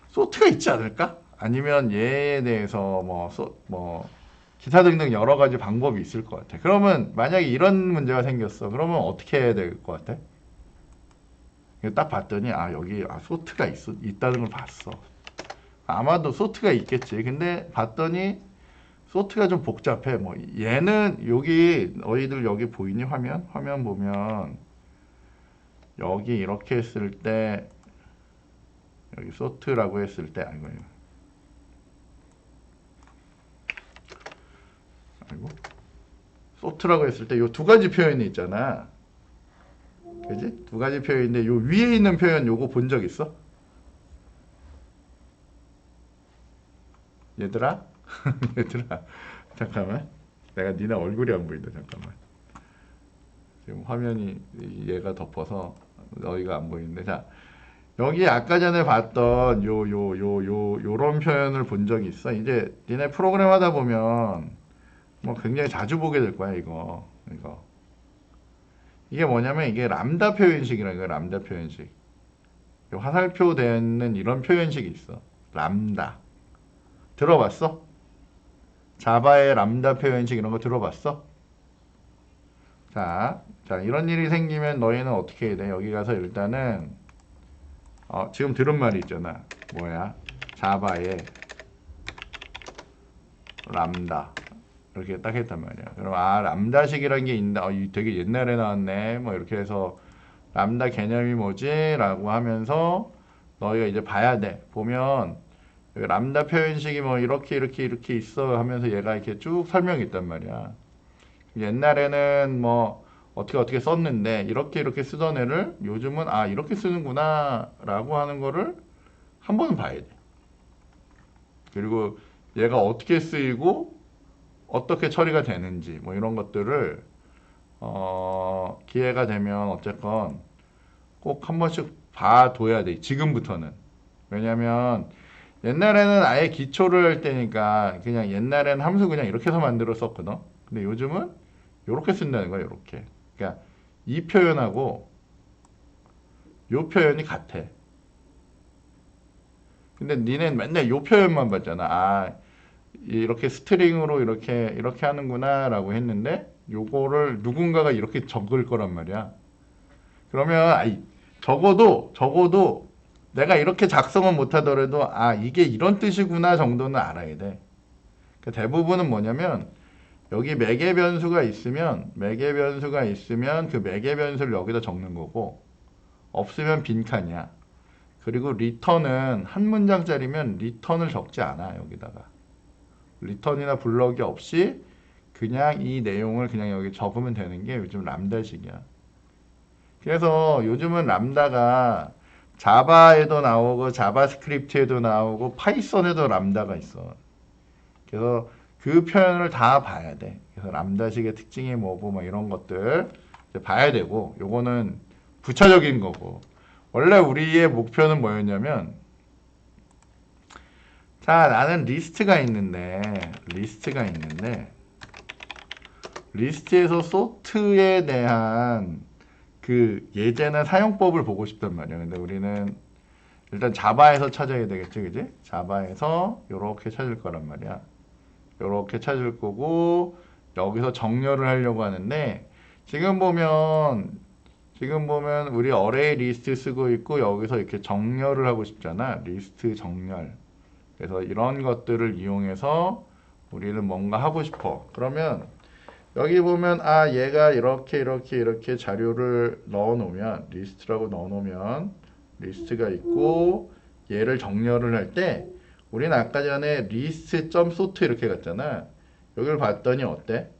소트가 있지 않을까? 아니면 얘에 대해서 기타 등등 여러 가지 방법이 있을 것 같아. 그러면 만약에 이런 문제가 생겼어. 그러면 어떻게 해야 될 것 같아? 딱 봤더니 여기 소트가 있다는 걸 봤어. 아마도 소트가 있겠지. 근데 봤더니 소트가 좀 복잡해. 뭐 얘는 여기 너희들 여기 보이니? 화면 보면 여기 이렇게 했을 때 여기 소트라고 했을 때 소트라고 했을 때 요 두 가지 표현이 있잖아. 그지? 두 가지 표현인데 요 위에 있는 표현 요거 본 적 있어? 얘들아? 얘들아 잠깐만, 내가 니네 얼굴이 안 보인다. 잠깐만. 지금 화면이 얘가 덮어서 너희가 안 보이는데, 자, 여기 아까 전에 봤던 요런 표현을 본 적이 있어. 이제 니네 프로그램 하다 보면 뭐 굉장히 자주 보게 될 거야, 이거. 이게 뭐냐면 이게 람다 표현식이라는 거야, 람다 표현식. 화살표 되는 이런 표현식이 있어. 람다. 들어봤어? 자바의 람다 표현식 이런 거 들어봤어? 자, 이런 일이 생기면 너희는 어떻게 해야 돼? 여기 가서 일단은 지금 들은 말이 있잖아. 뭐야? 자바의 람다. 이렇게 딱 했단 말이야. 그럼 람다식이라는 게 있는데 이 되게 옛날에 나왔네. 뭐 이렇게 해서 람다 개념이 뭐지? 라고 하면서 너희가 이제 봐야 돼. 보면 여기 람다 표현식이 뭐 이렇게 있어 하면서 얘가 이렇게 쭉 설명이 있단 말이야. 옛날에는 뭐 어떻게 썼는데 이렇게 쓰던 애를 요즘은 이렇게 쓰는구나 라고 하는 거를 한 번은 봐야 돼. 그리고 얘가 어떻게 쓰이고 어떻게 처리가 되는지 뭐 이런 것들을 기회가 되면 어쨌건 꼭 한 번씩 봐둬야 돼. 지금부터는. 왜냐면 옛날에는 아예 기초를 할 때니까 그냥 옛날에는 함수 그냥 이렇게 해서 만들어 썼거든. 근데 요즘은 이렇게 쓴다는 거야. 이렇게. 그러니까 이 표현하고 이 표현이 같아. 근데 니네는 맨날 이 표현만 봤잖아. 이렇게 스트링으로 이렇게 하는구나 라고 했는데 요거를 누군가가 이렇게 적을 거란 말이야. 그러면 적어도 내가 이렇게 작성은 못하더라도 이게 이런 뜻이구나 정도는 알아야 돼. 그러니까 대부분은 뭐냐면 여기 매개 변수가 있으면 그 매개 변수를 여기다 적는 거고, 없으면 빈칸이야. 그리고 리턴은 한 문장짜리면 리턴을 적지 않아. 여기다가 리턴이나 블럭이 없이 그냥 이 내용을 그냥 여기 적으면 되는 게 요즘 람다식이야. 그래서 요즘은 람다가 자바에도 나오고 자바스크립트에도 나오고 파이썬에도 람다가 있어. 그래서 그 표현을 다 봐야 돼. 그래서 람다식의 특징이 뭐고 뭐 이런 것들 이제 봐야 되고, 요거는 부차적인 거고. 원래 우리의 목표는 뭐였냐면, 자, 나는 리스트가 있는데 리스트에서 소트에 대한 그 예제나 사용법을 보고 싶단 말이야. 근데 우리는 일단 자바에서 찾아야 되겠지, 그지? 자바에서 요렇게 찾을 거란 말이야. 요렇게 찾을 거고, 여기서 정렬을 하려고 하는데, 지금 보면 우리 어레이 리스트 쓰고 있고, 여기서 이렇게 정렬을 하고 싶잖아. 리스트 정렬. 그래서 이런 것들을 이용해서 우리는 뭔가 하고 싶어. 그러면 여기 보면 얘가 이렇게 자료를 넣어 놓으면, 리스트라고 넣어 놓으면 리스트가 있고, 얘를 정렬을 할 때 우리는 아까 전에 list.sort 이렇게 갔잖아. 여기를 봤더니 어때?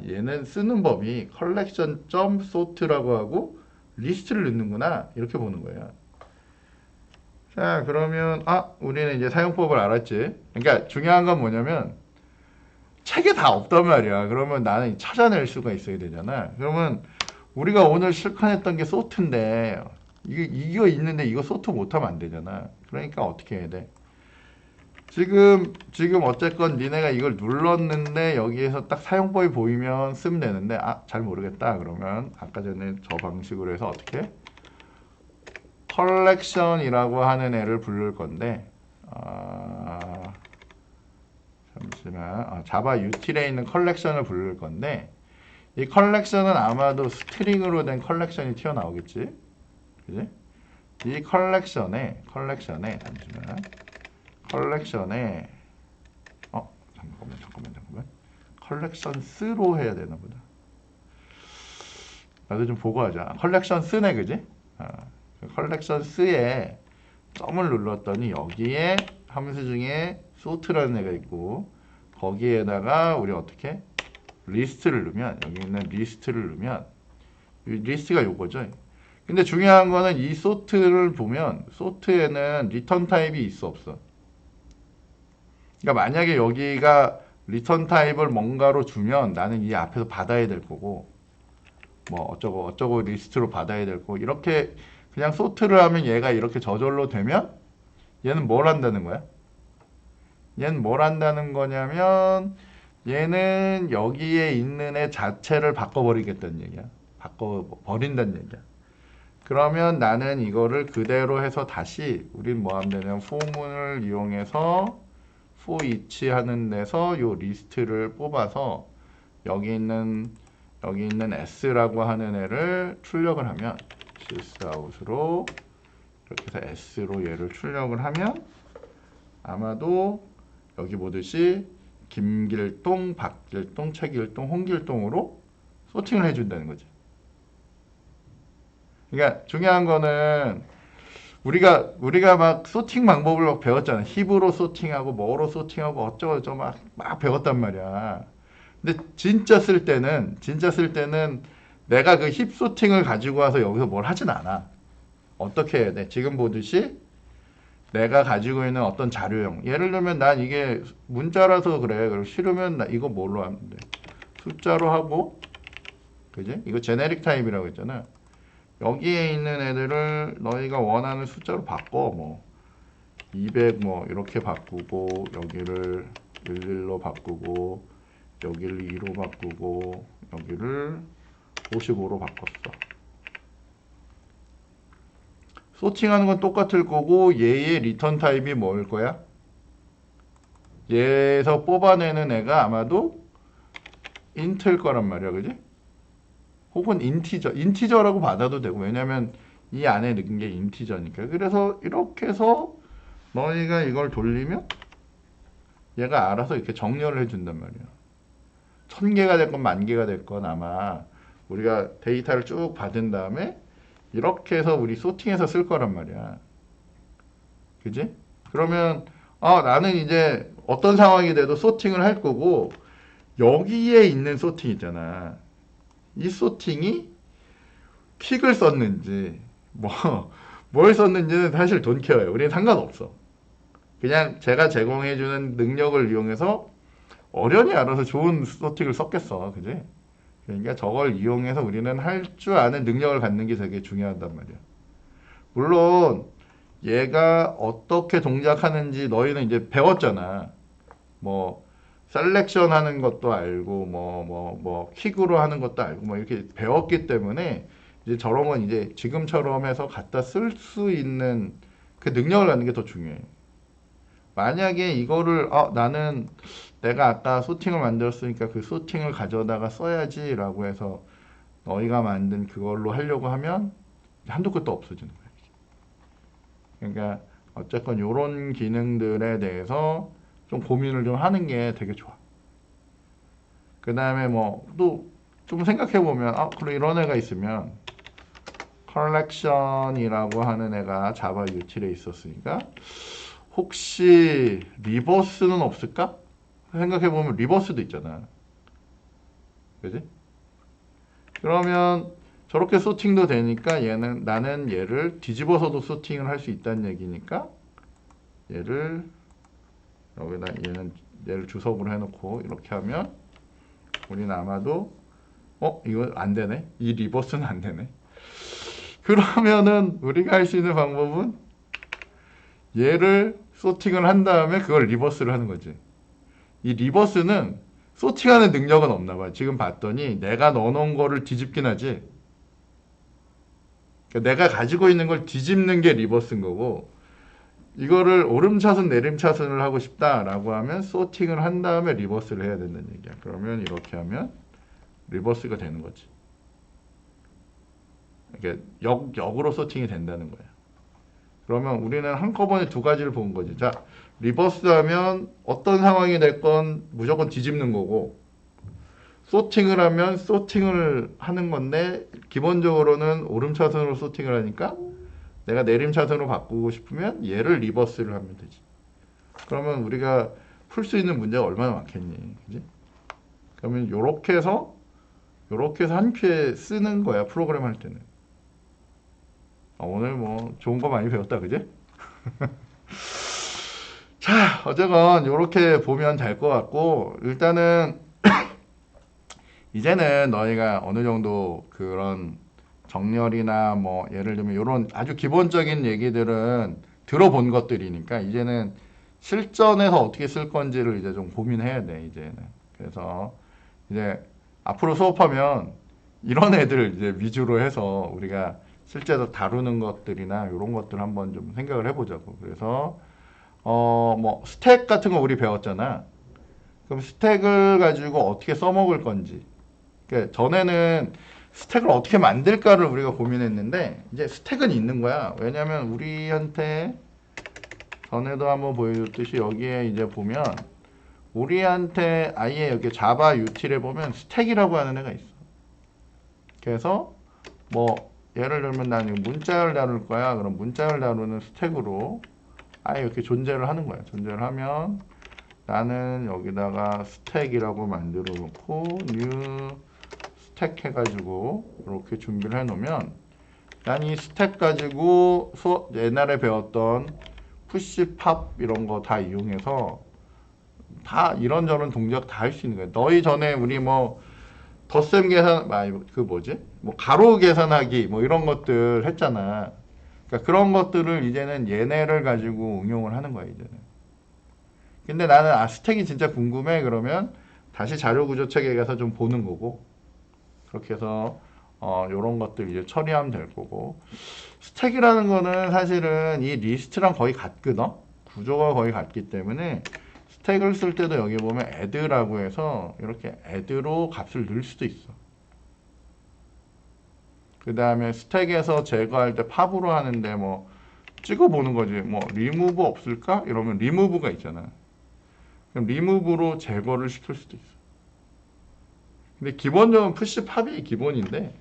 얘는 쓰는 법이 collection.sort라고 하고 리스트를 넣는구나. 이렇게 보는 거야. 자, 그러면 우리는 이제 사용법을 알았지. 그러니까 중요한 건 뭐냐면 책에 다 없단 말이야. 그러면 나는 찾아낼 수가 있어야 되잖아. 그러면 우리가 오늘 실컷했던 게 소트인데 이거 있는데 이거 소트 못하면 안 되잖아. 그러니까 어떻게 해야 돼? 지금 어쨌건 니네가 이걸 눌렀는데 여기에서 딱 사용법이 보이면 쓰면 되는데 잘 모르겠다. 그러면 아까 전에 저 방식으로 해서 어떻게? 컬렉션이라고 하는 애를 부를 건데 잠시만. 자바 util에 있는 컬렉션을 부를 건데, 이 컬렉션은 아마도 스트링으로 된 컬렉션이 튀어나오겠지? 그지? 이 컬렉션에 잠시만. 컬렉션에 잠깐만. 컬렉션스로 해야 되나 보다. 나도 좀 보고 하자. 컬렉션스네, 그지? 컬렉션스에 점을 눌렀더니 여기에 함수 중에 sort라는 애가 있고, 거기에다가 우리 어떻게 리스트를 넣으면, 여기 있는 리스트를 넣으면 이 리스트가 요거죠. 근데 중요한 거는 이 sort를 보면 sort에는 리턴 타입이 있어 없어? 그러니까 만약에 여기가 리턴 타입을 뭔가로 주면 나는 이 앞에서 받아야 될 거고, 뭐 어쩌고 어쩌고 리스트로 받아야 되고 이렇게 그냥 소트를 하면 얘가 이렇게 저절로 되면 얘는 뭘 한다는 거야? 얘는 뭘 한다는 거냐면 얘는 여기에 있는 애 자체를 바꿔버리겠다는 얘기야. 바꿔버린다는 얘기야. 그러면 나는 이거를 그대로 해서 다시 우린 뭐 하면 되냐면 for문을 이용해서 for each 하는 데서 요 리스트를 뽑아서 여기 있는 s라고 하는 애를 출력을 하면 sysout으로 이렇게 해서 s로 얘를 출력을 하면 아마도 여기 보듯이 김길동, 박길동, 최길동, 홍길동으로 소팅을 해준다는 거지. 그러니까 중요한 거는 우리가 막 소팅 방법을 막 배웠잖아. 힙으로 소팅하고 뭐로 소팅하고 어쩌고저쩌고 막 배웠단 말이야. 근데 진짜 쓸 때는 내가 그 힙 소팅을 가지고 와서 여기서 뭘 하진 않아. 어떻게 해야 돼? 지금 보듯이 내가 가지고 있는 어떤 자료형. 예를 들면 난 이게 문자라서 그래. 그리고 싫으면 나 이거 뭘로 하면 돼? 숫자로 하고, 그지? 이거 제네릭 타입이라고 했잖아. 여기에 있는 애들을 너희가 원하는 숫자로 바꿔. 뭐 200 뭐 이렇게 바꾸고 여기를 11로 바꾸고 여기를 2로 바꾸고 여기를 55로 바꿨어. 소팅하는 건 똑같을 거고 얘의 리턴 타입이 뭐일 거야? 얘에서 뽑아내는 애가 아마도 인트일 거란 말이야. 그지? 혹은 인티저라고 받아도 되고 왜냐면 이 안에 넣은 게 인티저니까. 그래서 이렇게 해서 너희가 이걸 돌리면 얘가 알아서 이렇게 정렬을 해준단 말이야. 1000개가 됐건 10,000개가 됐건 아마 우리가 데이터를 쭉 받은 다음에 이렇게 해서 우리 소팅해서 쓸 거란 말이야. 그지? 그러면 나는 이제 어떤 상황이 돼도 소팅을 할 거고 여기에 있는 소팅 있잖아. 이 소팅이 퀵을 썼는지 뭘 썼는지는 사실 돈 케어예요. 우리는 상관없어. 그냥 제가 제공해주는 능력을 이용해서 어련히 알아서 좋은 소팅을 썼겠어. 그지? 그러니까 저걸 이용해서 우리는 할 줄 아는 능력을 갖는 게 되게 중요하단 말이야. 물론 얘가 어떻게 동작하는지 너희는 이제 배웠잖아. 뭐 셀렉션 하는 것도 알고 뭐 퀵으로 하는 것도 알고 뭐 이렇게 배웠기 때문에 이제 저런 건 이제 지금처럼 해서 갖다 쓸 수 있는 그 능력을 갖는 게 더 중요해. 만약에 이거를 나는 내가 아까 소팅을 만들었으니까 그 소팅을 가져다가 써야지 라고 해서 너희가 만든 그걸로 하려고 하면 한도 끝도 없어지는 거야. 그러니까 어쨌건 이런 기능들에 대해서 좀 고민을 좀 하는 게 되게 좋아. 그 다음에 뭐 또 좀 생각해 보면 그럼 이런 애가 있으면 collection이라고 하는 애가 자바 유틸에 있었으니까 혹시 리버스는 없을까? 생각해 보면 리버스도 있잖아. 그지? 그러면 저렇게 소팅도 되니까 나는 얘를 뒤집어서도 소팅을 할 수 있다는 얘기니까 얘를 여기다 얘를 주석으로 해놓고 이렇게 하면 우리는 아마도 이거 안 되네. 이 리버스는 안 되네. 그러면은 우리가 할 수 있는 방법은 얘를 소팅을 한 다음에 그걸 리버스를 하는 거지. 이 리버스는 소팅하는 능력은 없나 봐. 지금 봤더니 내가 넣어놓은 거를 뒤집긴 하지. 그러니까 내가 가지고 있는 걸 뒤집는 게 리버스인 거고 이거를 오름차순 내림차순을 하고 싶다라고 하면 소팅을 한 다음에 리버스를 해야 된다는 얘기야. 그러면 이렇게 하면 리버스가 되는 거지. 그러니까 역으로 소팅이 된다는 거야. 그러면 우리는 한꺼번에 두 가지를 본 거지. 자, 리버스 하면 어떤 상황이 됐건 무조건 뒤집는 거고 소팅을 하면 소팅을 하는 건데 기본적으로는 오름차순으로 소팅을 하니까 내가 내림차순으로 바꾸고 싶으면 얘를 리버스를 하면 되지. 그러면 우리가 풀 수 있는 문제가 얼마나 많겠니. 그지? 그러면 요렇게 해서 한 큐에 쓰는 거야. 프로그램 할 때는. 오늘 뭐 좋은 거 많이 배웠다. 그지? 자, 어쨌건 요렇게 보면 될 것 같고 일단은 이제는 너희가 어느 정도 그런 정렬이나 뭐 예를 들면 이런 아주 기본적인 얘기들은 들어본 것들이니까 이제는 실전에서 어떻게 쓸 건지를 이제 좀 고민해야 돼, 이제는. 그래서 이제 앞으로 수업하면 이런 애들 이제 위주로 해서 우리가 실제로 다루는 것들이나 이런 것들 한번 좀 생각을 해보자고. 그래서 뭐 스택 같은 거 우리 배웠잖아. 그럼 스택을 가지고 어떻게 써먹을 건지. 그러니까 전에는 스택을 어떻게 만들까를 우리가 고민했는데 이제 스택은 있는 거야. 왜냐면 우리한테 전에도 한번 보여줬듯이 여기에 이제 보면 우리한테 아예 여기 자바 유틸에 보면 스택이라고 하는 애가 있어. 그래서 뭐 예를 들면 나는 문자열 다룰 거야. 그럼 문자열 다루는 스택으로 아예 이렇게 존재를 하는 거야. 존재를 하면 나는 여기다가 스택이라고 만들어 놓고 new 스택 해가지고 이렇게 준비를 해 놓으면 난 이 스택 가지고 옛날에 배웠던 푸시 팝 이런 거 다 이용해서 다 이런저런 동작 다 할 수 있는 거야. 너희 전에 우리 뭐 덧셈 계산, 그 뭐지? 뭐 가로 계산하기 뭐 이런 것들 했잖아. 그러니까 그런 것들을 이제는 얘네를 가지고 응용을 하는 거야, 이제는. 근데 나는 스택이 진짜 궁금해. 그러면 다시 자료 구조책에 가서 좀 보는 거고. 그렇게 해서 요런 것들 이제 처리하면 될 거고. 스택이라는 거는 사실은 이 리스트랑 거의 같거든. 구조가 거의 같기 때문에 스택을 쓸 때도 여기 보면 add라고 해서 이렇게 add로 값을 넣을 수도 있어. 그 다음에 스택에서 제거할 때 팝으로 하는데 뭐 찍어보는 거지. 뭐 remove 없을까? 이러면 remove가 있잖아. 그럼 remove로 제거를 시킬 수도 있어. 근데 기본적으로 푸시 팝이 기본인데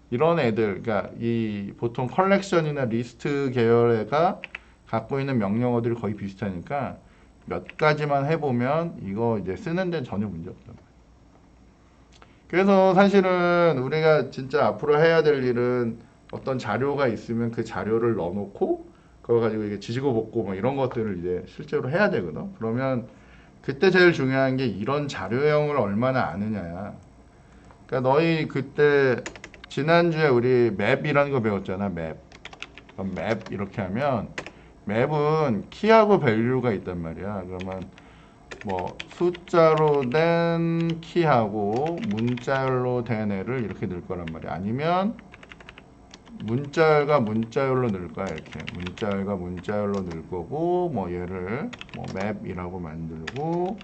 이런 애들, 그러니까 이 보통 컬렉션이나 리스트 계열애가 갖고 있는 명령어들이 거의 비슷하니까 몇 가지만 해보면 이거 이제 쓰는 데는 전혀 문제 없단 말이야. 그래서 사실은 우리가 진짜 앞으로 해야 될 일은 어떤 자료가 있으면 그 자료를 넣어놓고 그거 가지고 이게 지지고 볶고 뭐 이런 것들을 이제 실제로 해야 되거든. 그러면 그때 제일 중요한 게 이런 자료형을 얼마나 아느냐야. 그러니까 너희 그때 지난주에 우리 맵이라는 거 배웠잖아. 맵. 그럼 맵 이렇게 하면 맵은 키하고 밸류가 있단 말이야. 그러면 뭐 숫자로 된 키하고 문자열로 된 애를 이렇게 넣을 거란 말이야. 아니면 문자열과 문자열로 넣을 거야. 이렇게 문자열과 문자열로 넣을 거고 뭐 얘를 뭐 맵이라고 만들고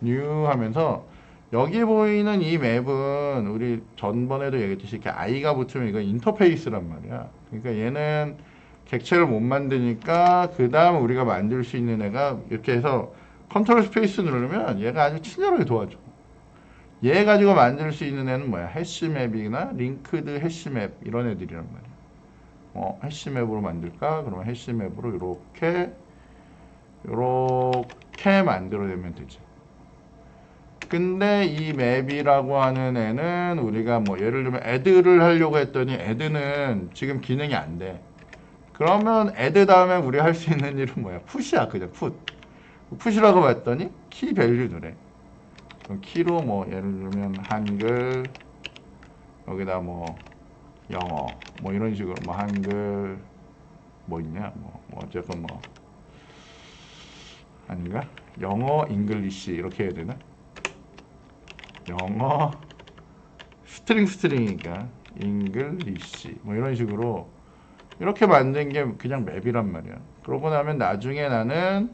new 하면서 여기 보이는 이 맵은 우리 전번에도 얘기했듯이 이렇게 i가 붙으면 이거 인터페이스란 말이야. 그러니까 얘는 객체를 못 만드니까 그 다음 우리가 만들 수 있는 애가 이렇게 해서 컨트롤 스페이스 누르면 얘가 아주 친절하게 도와줘. 얘 가지고 만들 수 있는 애는 뭐야? 해시맵이나 링크드 해시맵 이런 애들이란 말이야. 해시맵으로 만들까? 그러면 해시맵으로 이렇게 만들어내면 되지. 근데 이 맵이라고 하는 애는 우리가 뭐 예를 들면 add를 하려고 했더니 add는 지금 기능이 안 돼. 그러면 add 다음에 우리 할 수 있는 일은 뭐야? 푸시야, 그냥 put. 푸시라고 봤더니 키 밸류 누래. 그럼 키로 뭐 예를 들면 한글 여기다 뭐 영어 뭐 이런 식으로 뭐 한글 뭐 있냐 뭐 어쨌건 뭐 아닌가? 영어 잉글리시 이렇게 해야 되나? 영어 스트링이니까 잉글리시 뭐 이런 식으로 이렇게 만든 게 그냥 맵이란 말이야. 그러고 나면 나중에 나는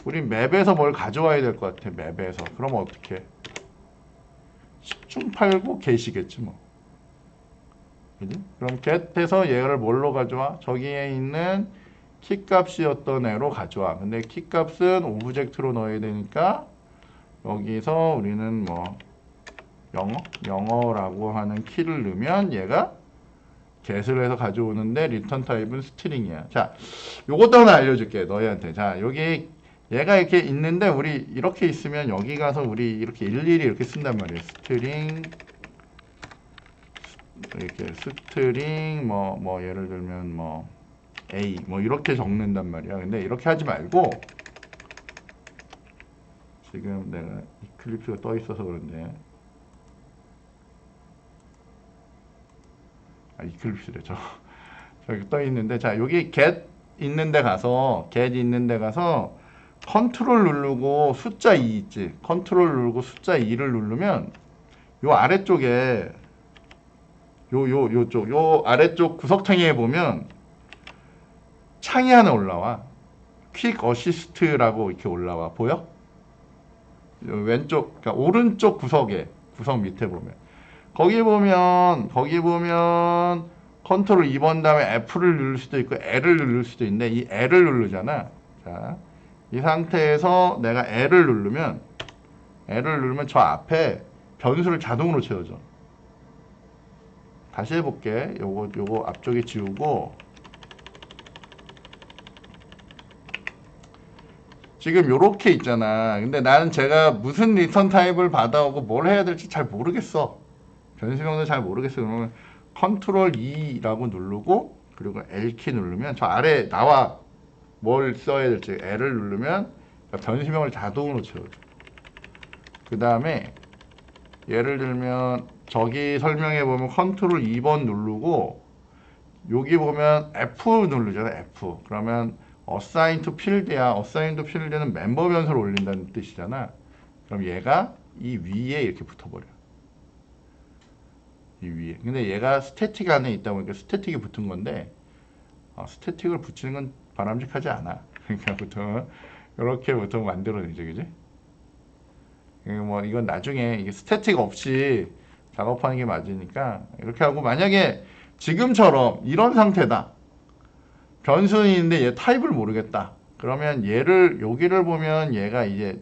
우리 맵에서 뭘 가져와야 될 것 같아. 맵에서. 그러면 어떻게? 10중 8구 get이겠지 뭐. 그지? 그럼 get에서 얘를 뭘로 가져와? 저기에 있는 키값이었던 애로 가져와. 근데 키값은 오브젝트로 넣어야 되니까 여기서 우리는 뭐 영어라고 하는 키를 넣으면 얘가 get을 해서 가져오는데 리턴 타입은 스트링이야. 자, 요것도 하나 알려줄게 너희한테. 자, 여기 얘가 이렇게 있는데 우리 이렇게 있으면 여기 가서 우리 이렇게 일일이 이렇게 쓴단 말이에요. 스트링 이렇게 스트링 뭐 예를 들면 뭐 A 뭐 이렇게 적는단 말이야. 근데 이렇게 하지 말고 지금 내가 이클립스가 떠 있어서 그런데 이클립스래 저기 떠 있는데, 자 여기 get 있는데 가서 컨트롤 누르고 숫자 2 있지. 컨트롤 누르고 숫자 2를 누르면 요 아래쪽에 요 아래쪽 구석탱이에 보면 창이 하나 올라와. 퀵 어시스트라고 이렇게 올라와. 보여? 요 왼쪽, 그러니까 오른쪽 구석 밑에 보면 거기 보면 컨트롤 2번 다음에 F를 누를 수도 있고 L을 누를 수도 있는데 이 L을 누르잖아. 자, 이 상태에서 내가 L을 누르면 저 앞에 변수를 자동으로 채워줘. 다시 해볼게. 요거 앞쪽에 지우고, 지금 요렇게 있잖아. 근데 나는 제가 무슨 리턴 타입을 받아오고 뭘 해야 될지 잘 모르겠어. 변수명도 잘 모르겠어. 그러면 컨트롤 2라고 누르고 그리고 L키 누르면 저 아래 나와 뭘 써야 될지. L을 누르면 변수명을 자동으로 채워줘. 그 다음에 예를 들면 저기 설명해 보면 컨트롤 2번 누르고 여기 보면 F 누르잖아. F. 그러면 assign to field야. assign to field는 멤버 변수를 올린다는 뜻이잖아. 그럼 얘가 이 위에 이렇게 붙어버려. 이 위에. 근데 얘가 스태틱 안에 있다 보니까 스태틱이 붙은 건데, 스태틱을 붙이는 건 바람직하지 않아. 그러니까 보통 이렇게 보통 만들어내죠, 그지? 뭐 이건 나중에 이게 스태틱 없이 작업하는 게 맞으니까 이렇게 하고, 만약에 지금처럼 이런 상태다. 변수인데 얘 타입을 모르겠다. 그러면 여기를 보면 얘가 이제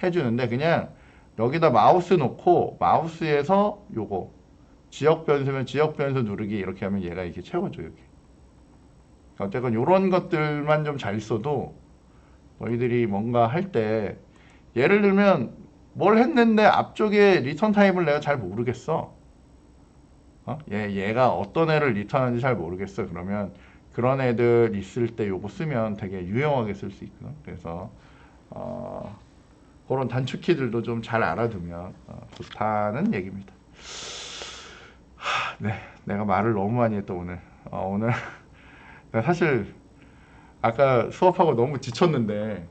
해주는데, 그냥 여기다 마우스 놓고 마우스에서 요거 지역 변수면 지역 변수 누르기 이렇게 하면 얘가 이렇게 채워줘. 이렇게. 어쨌건 요런 것들만 좀 잘 써도 너희들이 뭔가 할 때, 예를 들면 뭘 했는데 앞쪽에 리턴 타입을 내가 잘 모르겠어. 얘가 어떤 애를 리턴하는지 잘 모르겠어. 그러면 그런 애들 있을 때 요거 쓰면 되게 유용하게 쓸 수 있거든. 그래서 그런 단축키들도 좀 잘 알아두면 좋다는 얘기입니다. 네, 내가 말을 너무 많이 했다 오늘. 오늘 내가 사실 아까 수업하고 너무 지쳤는데,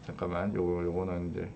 잠깐만, 요거는 이제